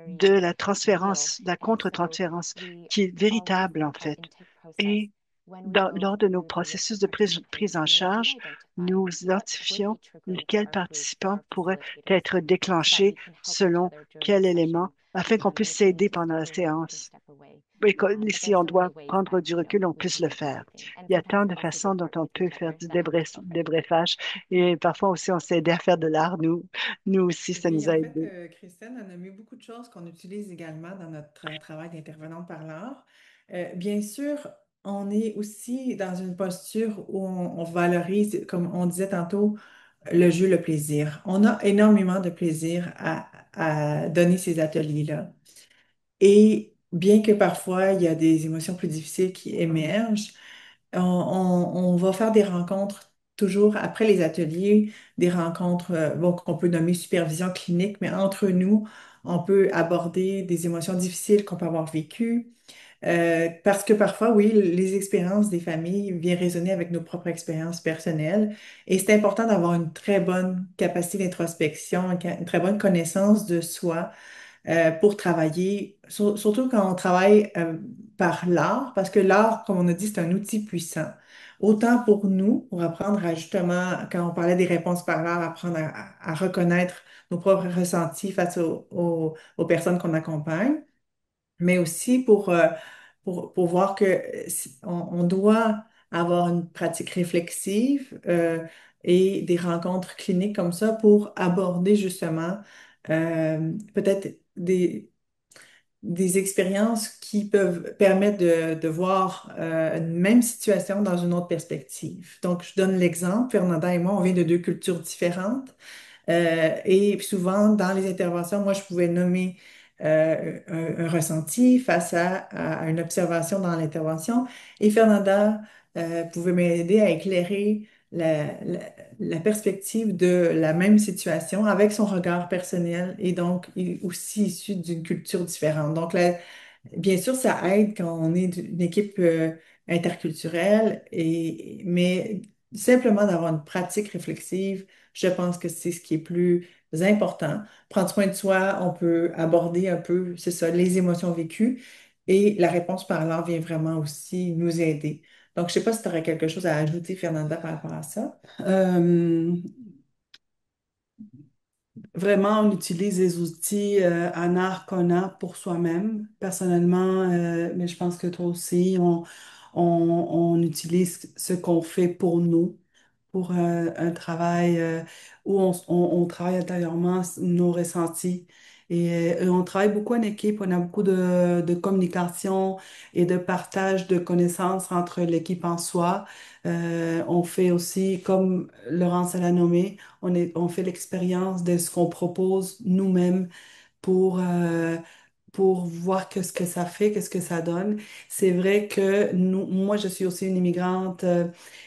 de very la real. transférence, de la And so contre-transférence, we qui est always, véritable in en our fait. intake process, Et when we go lors de nos through the list processus of de prise participants, en we do charge, identify nous what would identifions be triggering for quel our group, for participant our pourrait facilitators, être so that déclenché we can help each selon other during the quel élément, session. afin qu'on And puisse if we need s'aider to pendant step la away, we can séance. step away. Et But si there's on so many doit ways prendre that, du recul, on we puisse do le faire. debriefing. And Il y a sometimes tant we de also do façons dont art on with each peut faire other du that make it happen. débriefage. Et parfois aussi, on s'est aidé à faire de l'art. Nous aussi, ça Oui, nous a en fait, aidés. Christine a nommé beaucoup de choses qu'on utilise également dans notre travail d'intervenante par l'art. Bien sûr, on est aussi dans une posture où on valorise, comme on disait tantôt, le jeu, le plaisir. On a énormément de plaisir à donner ces ateliers-là. Et bien que parfois il y a des émotions plus difficiles qui émergent, on va faire des rencontres toujours après les ateliers, des rencontres bon, qu'on peut nommer supervision clinique, mais entre nous, on peut aborder des émotions difficiles qu'on peut avoir vécues. Parce que parfois, oui, les expériences des familles viennent résonner avec nos propres expériences personnelles. Et c'est important d'avoir une très bonne capacité d'introspection, une très bonne connaissance de soi pour travailler, surtout quand on travaille par l'art, parce que l'art, comme on a dit, c'est un outil puissant. Autant pour nous, pour apprendre à justement, quand on parlait des réponses par l'art, apprendre à reconnaître nos propres ressentis face aux personnes qu'on accompagne, mais aussi pour voir que on doit avoir une pratique réflexive et des rencontres cliniques comme ça pour aborder justement peut-être des expériences qui peuvent permettre de voir une même situation dans une autre perspective. Donc, je donne l'exemple, Fernanda et moi, on vient de deux cultures différentes. Et souvent, dans les interventions, moi, je pouvais nommer un ressenti face à une observation dans l'intervention. Et Fernanda pouvait m'aider à éclairer la perspective de la même situation avec son regard personnel et donc aussi issu d'une culture différente. Donc, bien sûr, ça aide quand on est une équipe interculturelle, mais simplement d'avoir une pratique réflexive, je pense que c'est ce qui est plus important. Prendre soin de soi, on peut aborder un peu, c'est ça, les émotions vécues et la réponse par l'art vient vraiment aussi nous aider. Donc, je ne sais pas si tu aurais quelque chose à ajouter, Fernanda, par rapport à ça. Euh, Vraiment, on utilise les outils en art qu'on a pour soi-même. Personnellement, mais je pense que toi aussi, on utilise ce qu'on fait pour nous, pour un travail où on travaille intérieurement nos ressentis. Et on travaille beaucoup en équipe, on a beaucoup de communication et de partage de connaissances entre l'équipe en soi. On fait aussi, comme Laurence l'a nommé, on fait l'expérience de ce qu'on propose nous-mêmes pour, pour voir qu'est-ce que ça fait, qu'est-ce que ça donne. C'est vrai que moi, je suis aussi une immigrante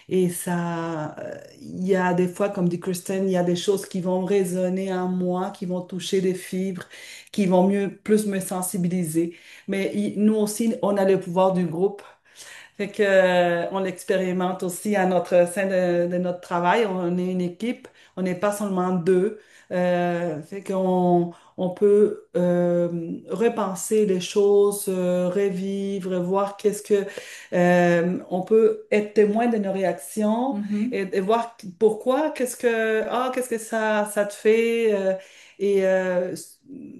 et ça, il y a des fois, comme dit Kristen, il y a des choses qui vont résonner en moi, qui vont toucher des fibres, qui vont plus me sensibiliser. Mais nous aussi, on a le pouvoir du groupe. Fait que, on l'expérimente aussi à notre sein de notre travail. On est une équipe. On n'est pas seulement deux. Fait qu'on on peut repenser les choses, revivre, voir qu'est-ce que on peut être témoin de nos réactions Mhm. et voir pourquoi, qu'est-ce que ça te fait et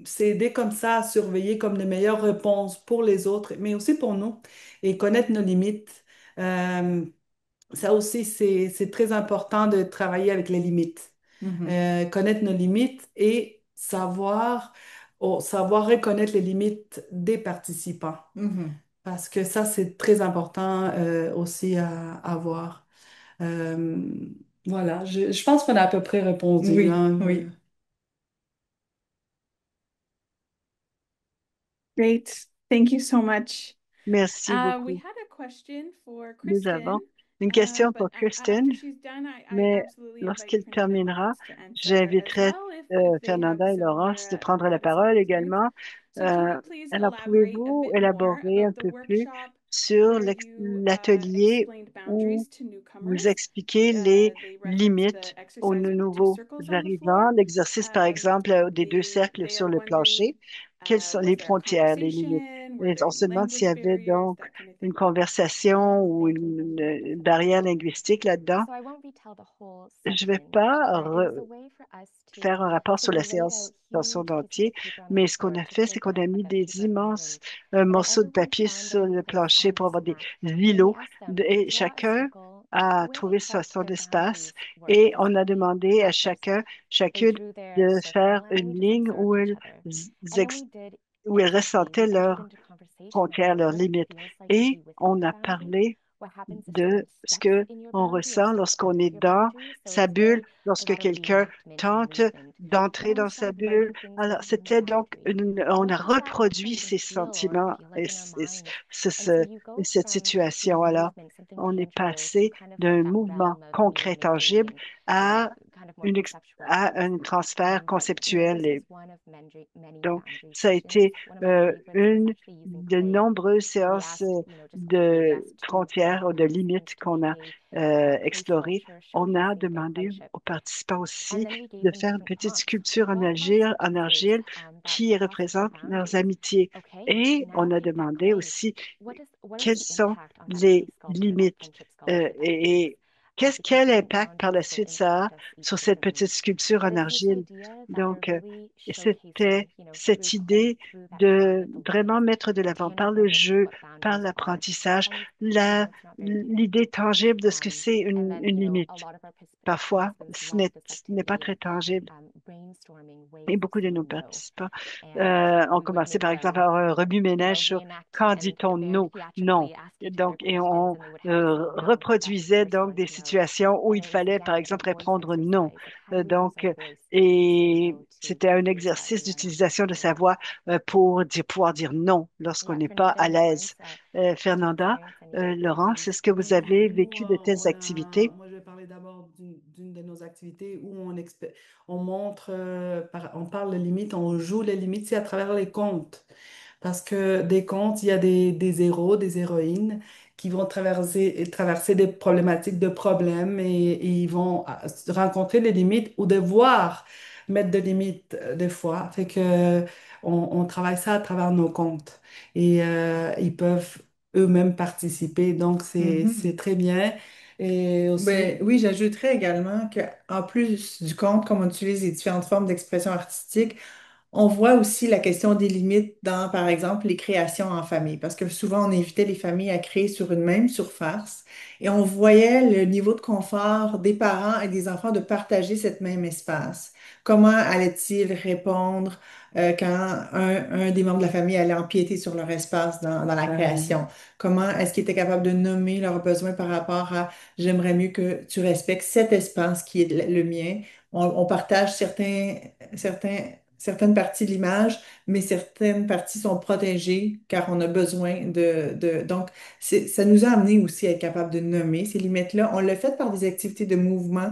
s'aider comme ça à surveiller comme les meilleures réponses pour les autres, mais aussi pour nous et connaître nos limites. Euh, Ça aussi, c'est très important de travailler avec les limites. Mhm. Connaître nos limites et savoir reconnaître les limites des participants. Mhm. Parce que ça, c'est très important aussi à voir. Euh, voilà, je pense qu'on a à peu près répondu, Oui, hein. oui. Great. Thank you so much. Merci We beaucoup. had a question for Nous Kristen, avons une question but pour Kristen, after she's done, I mais absolutely invite lorsqu'il Kristen and terminera, Laurence to answer as j'inviterai well if they have Fernanda et similar Laurence de prendre la design parole concerns. également. So can Euh, you please alors, elaborate a pouvez-vous bit more élaborer un about the peu plus workshop sur where you l'atelier explained où boundaries to vous newcomers? expliquez les They referenced the limites aux exercise with the two nouveaux circles on the floor. arrivants? L'exercice, par exemple, des deux cercles They sur are le wondering, plancher. Quelles sont was les there a frontières, les limites? conversation? Were Et there on se any demande s'il y language avait barriers, donc that kind of une thing? conversation ou une barrière linguistique là-dedans. So I won't retell the whole Je vais session, pas but it was a way for us faire to. un rapport So sur la we laid séance out session huge pieces entier, of paper on the mais ce qu'on floor a to fait, c'est take qu'on out a like mis a des paper immenses island. And then morceaux de everyone papier found sur their le place plancher on pour this avoir des mat. And then we îlots asked them to et draw a chacun circle a where they trouvé felt son their espace boundaries were et on a physically. demandé à That was, they chacune drew their de faire circle, and then we une just ligne observed each other. And then we did où elles exactly, ressentaient we entered leurs into conversation frontières, about leurs what it limites. feels like to Et be within on your a boundary. parlé What happens if de someone ce steps que in your on boundary or ressent steps out lorsqu'on of est your dans boundary? So sa it's bulle, a lorsque lot of quelqu'un reenactment and tente movement. But d'entrer then we dans sa started bulle. writing things Alors, within the c'était donc boundary. on What a does that actually reproduit even ces feel or sentiments feel like in our minds? ce- And so ce- you go cette from being situation. a Alors, movement, something on est tangible, to passé kind of like d'un that mouvement realm of concret, moving and tangible, doing, à kind of more une conceptual à things. un transfert But you know, conceptuel. this was one of many Donc, boundary ça a sessions. été One of my favorites was une actually using de clay. nombreuses So we séances asked, you know, just like the de guests to frontières ou draw de in limites sequence to qu'on make a a clay explorées. sculpture On a showcasing their demandé friendship. aux participants And aussi then we gave de them faire une different petite prompts. sculpture What are some en pieces argile that qui represent your représente leurs boundary? amitiés. Okay, Et now on a take that demandé clay. aussi What is quels the sont impact on that les clay sculpture, that limites friendship sculpture, that piece? et Because quel different impact par la boundaries will suite ça a impact us each sur cette differently. petite sculpture But en it's this argile. idea that we're Donc, really c'était showcasing, you know, through cette play, idée through that drawing de of the vraiment lines, mettre de the l'avant par le tangibleness of jeu, what par boundaries are. l'apprentissage, And you know, la, it's not very l'idée tangible. tangible de ce que c'est And then, une you know, a limite. lot of our Parfois, participants loved this ce n'est pas activity très of tangible. brainstorming Et ways of beaucoup de nos saying no. participants And ont we would commencé, make par exemple, them, par un you know, remue-ménage sur reenact quand and dit-on very non, non. theatrically ask Et each other donc, et questions, on and they would have to say no to that reproduisait particular donc des response, no. situations où And il it was fallait, par again like a exemple, voice répondre non. exercise, like how do we use Donc, our voice to say et no to c'était un behaviors that exercice we are not comfortable d'utilisation de sa with? voix pour pouvoir dire non lorsqu'on Yeah, n'est pas Fernanda à and l'aise. Laurence, did you Fernanda, experience any of Laurence, these est-ce que vous Oui, avez activities? nous, vécu de telles activités? moi je vais parler d'abord d'une de nos activités où on montre, on parle de limites, on joue les limites, c'est à travers les contes. Parce que des contes, il y a des héros, des héroïnes qui vont traverser des problématiques de problèmes et ils vont rencontrer des limites ou devoir mettre des limites des fois. Fait que on travaille ça à travers nos contes et ils peuvent eux-mêmes participer. Donc, c'est Mhm. très bien. Et aussi, Ben, oui, j'ajouterais également qu'en plus du conte, comme on utilise les différentes formes d'expression artistique, on voit aussi la question des limites dans, par exemple, les créations en famille, parce que souvent, on invitait les familles à créer sur une même surface et on voyait le niveau de confort des parents et des enfants de partager cette même espace. Comment allaient-ils répondre quand un des membres de la famille allait empiéter sur leur espace dans la création? Comment est-ce qu'ils étaient capables de nommer leurs besoins par rapport à j'aimerais mieux que tu respectes cet espace qui est le mien? On partage certains certaines parties de l'image, mais certaines parties sont protégées car on a besoin Donc, ça nous a amené aussi à être capable de nommer ces limites-là. On l'a fait par des activités de mouvement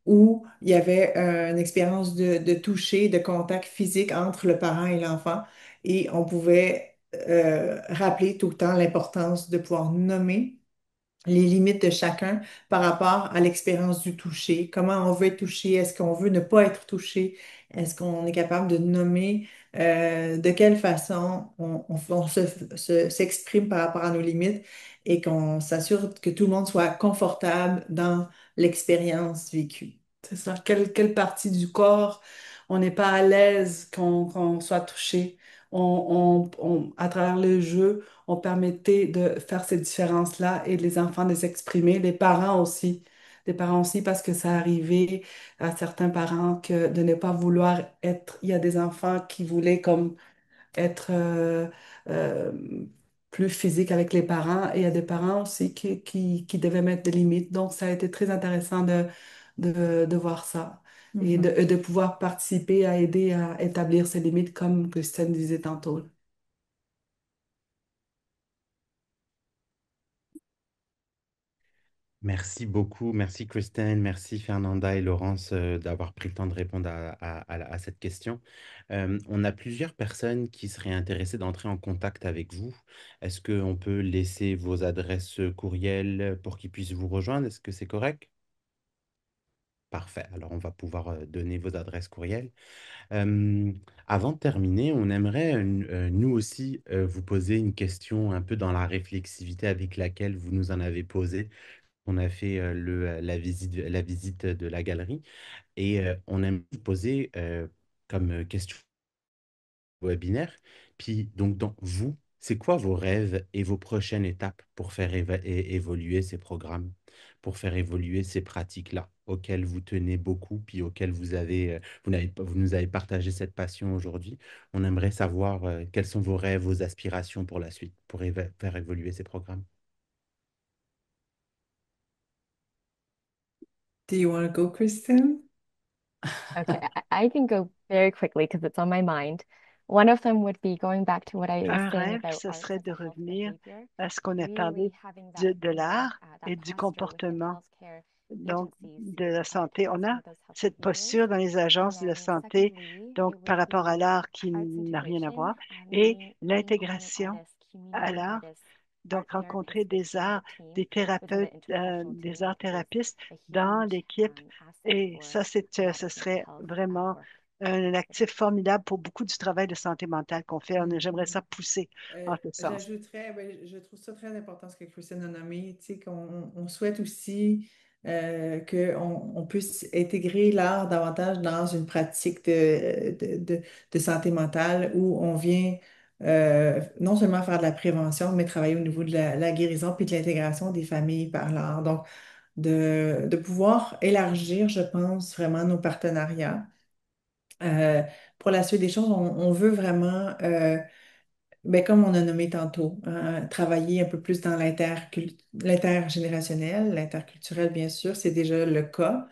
où il y avait une expérience de toucher, de contact physique entre le parent et l'enfant. Et on pouvait rappeler tout le temps l'importance de pouvoir nommer les limites de chacun par rapport à l'expérience du toucher. Comment on veut être touché? Est-ce qu'on veut ne pas être touché? Est-ce qu'on est capable de nommer de quelle façon s'exprime par rapport à nos limites et qu'on s'assure que tout le monde soit confortable dans l'expérience vécue? C'est ça. Quelle partie du corps on n'est pas à l'aise qu'on soit touché. À travers le jeu, on permettait de faire ces différences-là et les enfants de les exprimer, les parents aussi. Les parents aussi, parce que ça arrivait à certains parents que de ne pas vouloir être. Il y a des enfants qui voulaient comme être euh, plus physique avec les parents et il y a des parents aussi qui devaient mettre des limites. Donc, ça a été très intéressant de voir ça et Mhm. de pouvoir participer à aider à établir ces limites comme Christine disait tantôt. Merci beaucoup, merci Christine, merci Fernanda et Laurence d'avoir pris le temps de répondre à cette question. On a plusieurs personnes qui seraient intéressées d'entrer en contact avec vous. Est-ce qu'on peut laisser vos adresses courriel pour qu'ils puissent vous rejoindre? Est-ce que c'est correct? Parfait. Alors, on va pouvoir donner vos adresses courriel. Euh, Avant de terminer, on aimerait, nous aussi, vous poser une question un peu dans la réflexivité avec laquelle vous nous en avez posé. On a fait la visite de la galerie et on aime vous poser comme question webinaire. Puis, donc, vous, c'est quoi vos rêves et vos prochaines étapes pour faire évoluer ces programmes, pour faire évoluer ces pratiques-là auxquelles vous tenez beaucoup, puis auxquelles vous nous avez partagé cette passion aujourd'hui. On aimerait savoir quels sont vos rêves, vos aspirations pour la suite, pour faire évoluer ces programmes. Do you want to go, Kristen? Okay, I can go very quickly because it's on my mind. One of them would be going back to what I was Un saying rêve, about ce arts serait as de a health revenir behavior, à ce qu'on a really parlé having that de human, l'art et that du posture within comportement, healthcare donc agencies de la santé. towards On some a of those health cette behaviors. posture dans les And agences de then santé, secondly, donc it par would rapport à be l'art qui arts n'a rien à integration, voir, et bringing l'intégration artists, à community l'art, artists, art donc rencontrer therapists within the team, des within the thérapeutes, interprofessional des team, arts which is thérapeutes a dans huge l'équipe. asset Et for ça, a lot ce of mental serait health vraiment work. un actif formidable pour beaucoup du travail de santé mentale qu'on fait. J'aimerais Mhm. ça pousser en ce sens. J'ajouterais, ben, je trouve ça très important ce que Christine a nommé, tu sais, on souhaite aussi qu'on puisse intégrer l'art davantage dans une pratique de santé mentale où on vient non seulement faire de la prévention, mais travailler au niveau de la guérison puis de l'intégration des familles par l'art. Donc, de pouvoir élargir, je pense, vraiment nos partenariats. Euh, pour la suite des choses, on veut vraiment ben, comme on a nommé tantôt, travailler un peu plus dans l'intergénérationnel, l'interculturel, bien sûr, c'est déjà le cas,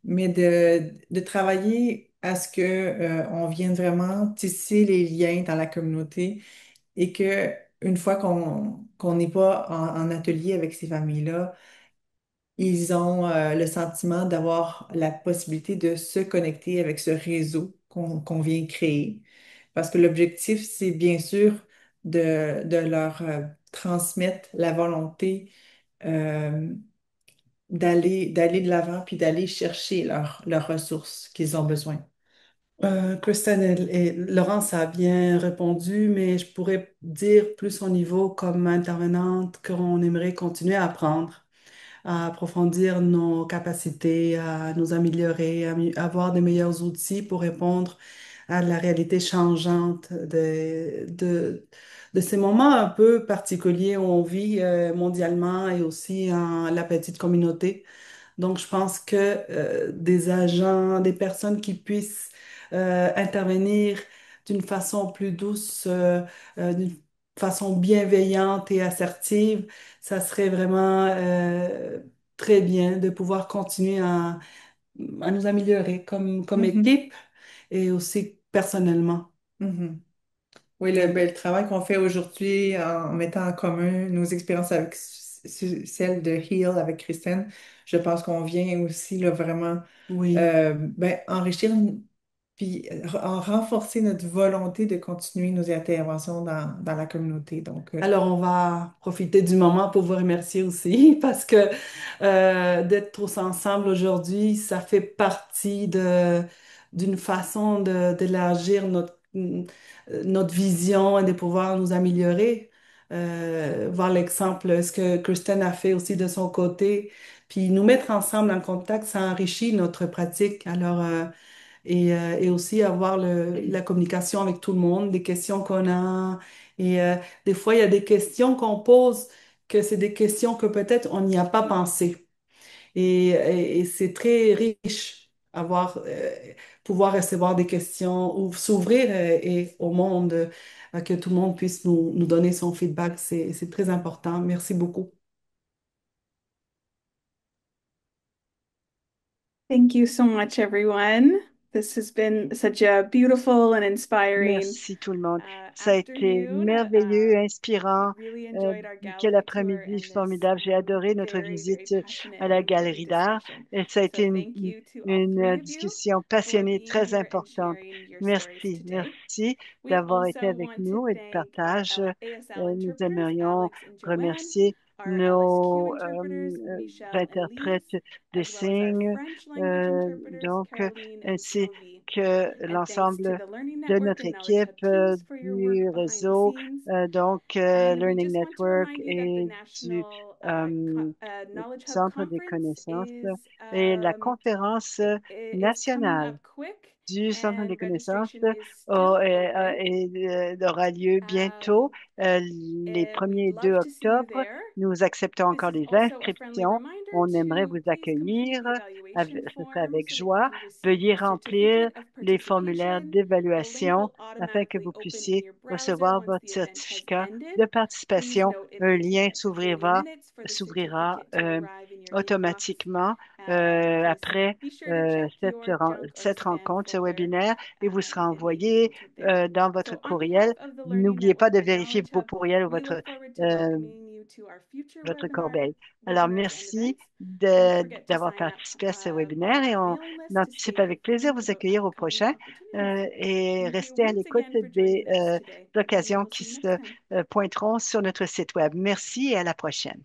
mais de travailler à ce que, on vienne vraiment tisser les liens dans la communauté et que une fois qu'on n'est pas en atelier avec ces familles-là, ils ont le sentiment d'avoir la possibilité de se connecter avec ce réseau qu'on vient créer. Parce que l'objectif, c'est bien sûr de leur transmettre la volonté euh, d'aller de l'avant puis d'aller chercher leurs ressources qu'ils ont besoin. Christine et Laurence a bien répondu, mais je pourrais dire plus au niveau comme intervenante qu'on aimerait continuer à apprendre, à approfondir nos capacités, à nous améliorer, avoir de meilleurs outils pour répondre à la réalité changeante de ces moments un peu particuliers où on vit mondialement et aussi en la petite communauté. Donc, je pense que des agents, des personnes qui puissent intervenir d'une façon plus douce, d'une façon bienveillante et assertive, ça serait vraiment très bien de pouvoir continuer à nous améliorer comme Mhm. équipe et aussi personnellement. Mhm. Oui, le travail qu'on fait aujourd'hui en mettant en commun nos expériences avec celle de Heal avec Christine, je pense qu'on vient aussi là, vraiment Oui. ben, enrichir puis renforcer notre volonté de continuer nos interventions dans la communauté. Donc, Alors, on va profiter du moment pour vous remercier aussi parce que d'être tous ensemble aujourd'hui, ça fait partie d'une façon d'élargir notre vision et de pouvoir nous améliorer. Voir l'exemple, ce que Kristen a fait aussi de son côté, puis nous mettre ensemble en contact, ça enrichit notre pratique. Alors, et aussi avoir la communication avec tout le monde, des questions qu'on a. Et des fois, il y a des questions qu'on pose que c'est des questions que peut-être on n'y a pas pensé. Et c'est très riche pouvoir recevoir des questions ou s'ouvrir et au monde, que tout le monde puisse nous donner son feedback. C'est très important. Merci beaucoup. Thank you so much, everyone. This has been such a beautiful and inspiring Merci tout le monde. Ça a été afternoon. merveilleux, I inspirant. really Euh, enjoyed our Quel gallery tour après-midi and this formidable. J'ai adoré notre very, very visite passionate à and la important Galerie d'art. discussion. Et ça a So été thank you to all une three of you discussion for passionnée, being très here and importante. sharing your stories Merci, today. merci We d'avoir été also avec want to nous et de thank our partage. ASL Nous interpreters, aimerions Alex and Joanne, remercier our LSQ nos interpreters, Michelle and Lise, interprètes de as well as our signes, French language interpreters, donc, Caroline and ainsi Sylvie. que And thanks to l'ensemble the Learning de Network notre and Knowledge équipe Hub teams for your du work behind the réseau, scenes. donc And we Learning just want to Network remind you that the et du National euh, Knowledge Hub Centre des Conference connaissances et la conférence is coming nationale up quick, du Centre des and connaissances registration is still open. aura lieu bientôt, les We'd 1er et 2 love to see you octobre. there. Nous acceptons This encore is les also a friendly inscriptions. reminder On aimerait to vous please accueillir, complete the evaluation ce serait form avec so that you joie. can receive Veuillez your remplir certificate of les formulaires participation. The link d'évaluation will afin que automatically vous open in puissiez your browser recevoir once votre the event has certificat ended. de Please participation. note it Un may take lien up to 30 s'ouvrira minutes for the s'ouvrira certificate to arrive in your inbox. automatiquement So après be sure to check your junk or cette spam rencontre, ce folder. webinaire, et vous sera It may be envoyé filtered there. dans votre So on behalf courriel. of the Learning N'oubliez pas Network de and vérifier Knowledge vos Hub, courriels ou we look forward to euh, welcoming you to our future votre corbeille. Alors, webinars and merci events. Don't forget to d'avoir sign up participé à ce on webinaire et our on mailing list to stay anticipe avec plaisir informed vous about accueillir au upcoming prochain opportunities. et Thank you rester à once l'écoute again for des joining us today, and we occasions will qui see you se next time. pointeront sur notre site web. Merci et à la prochaine.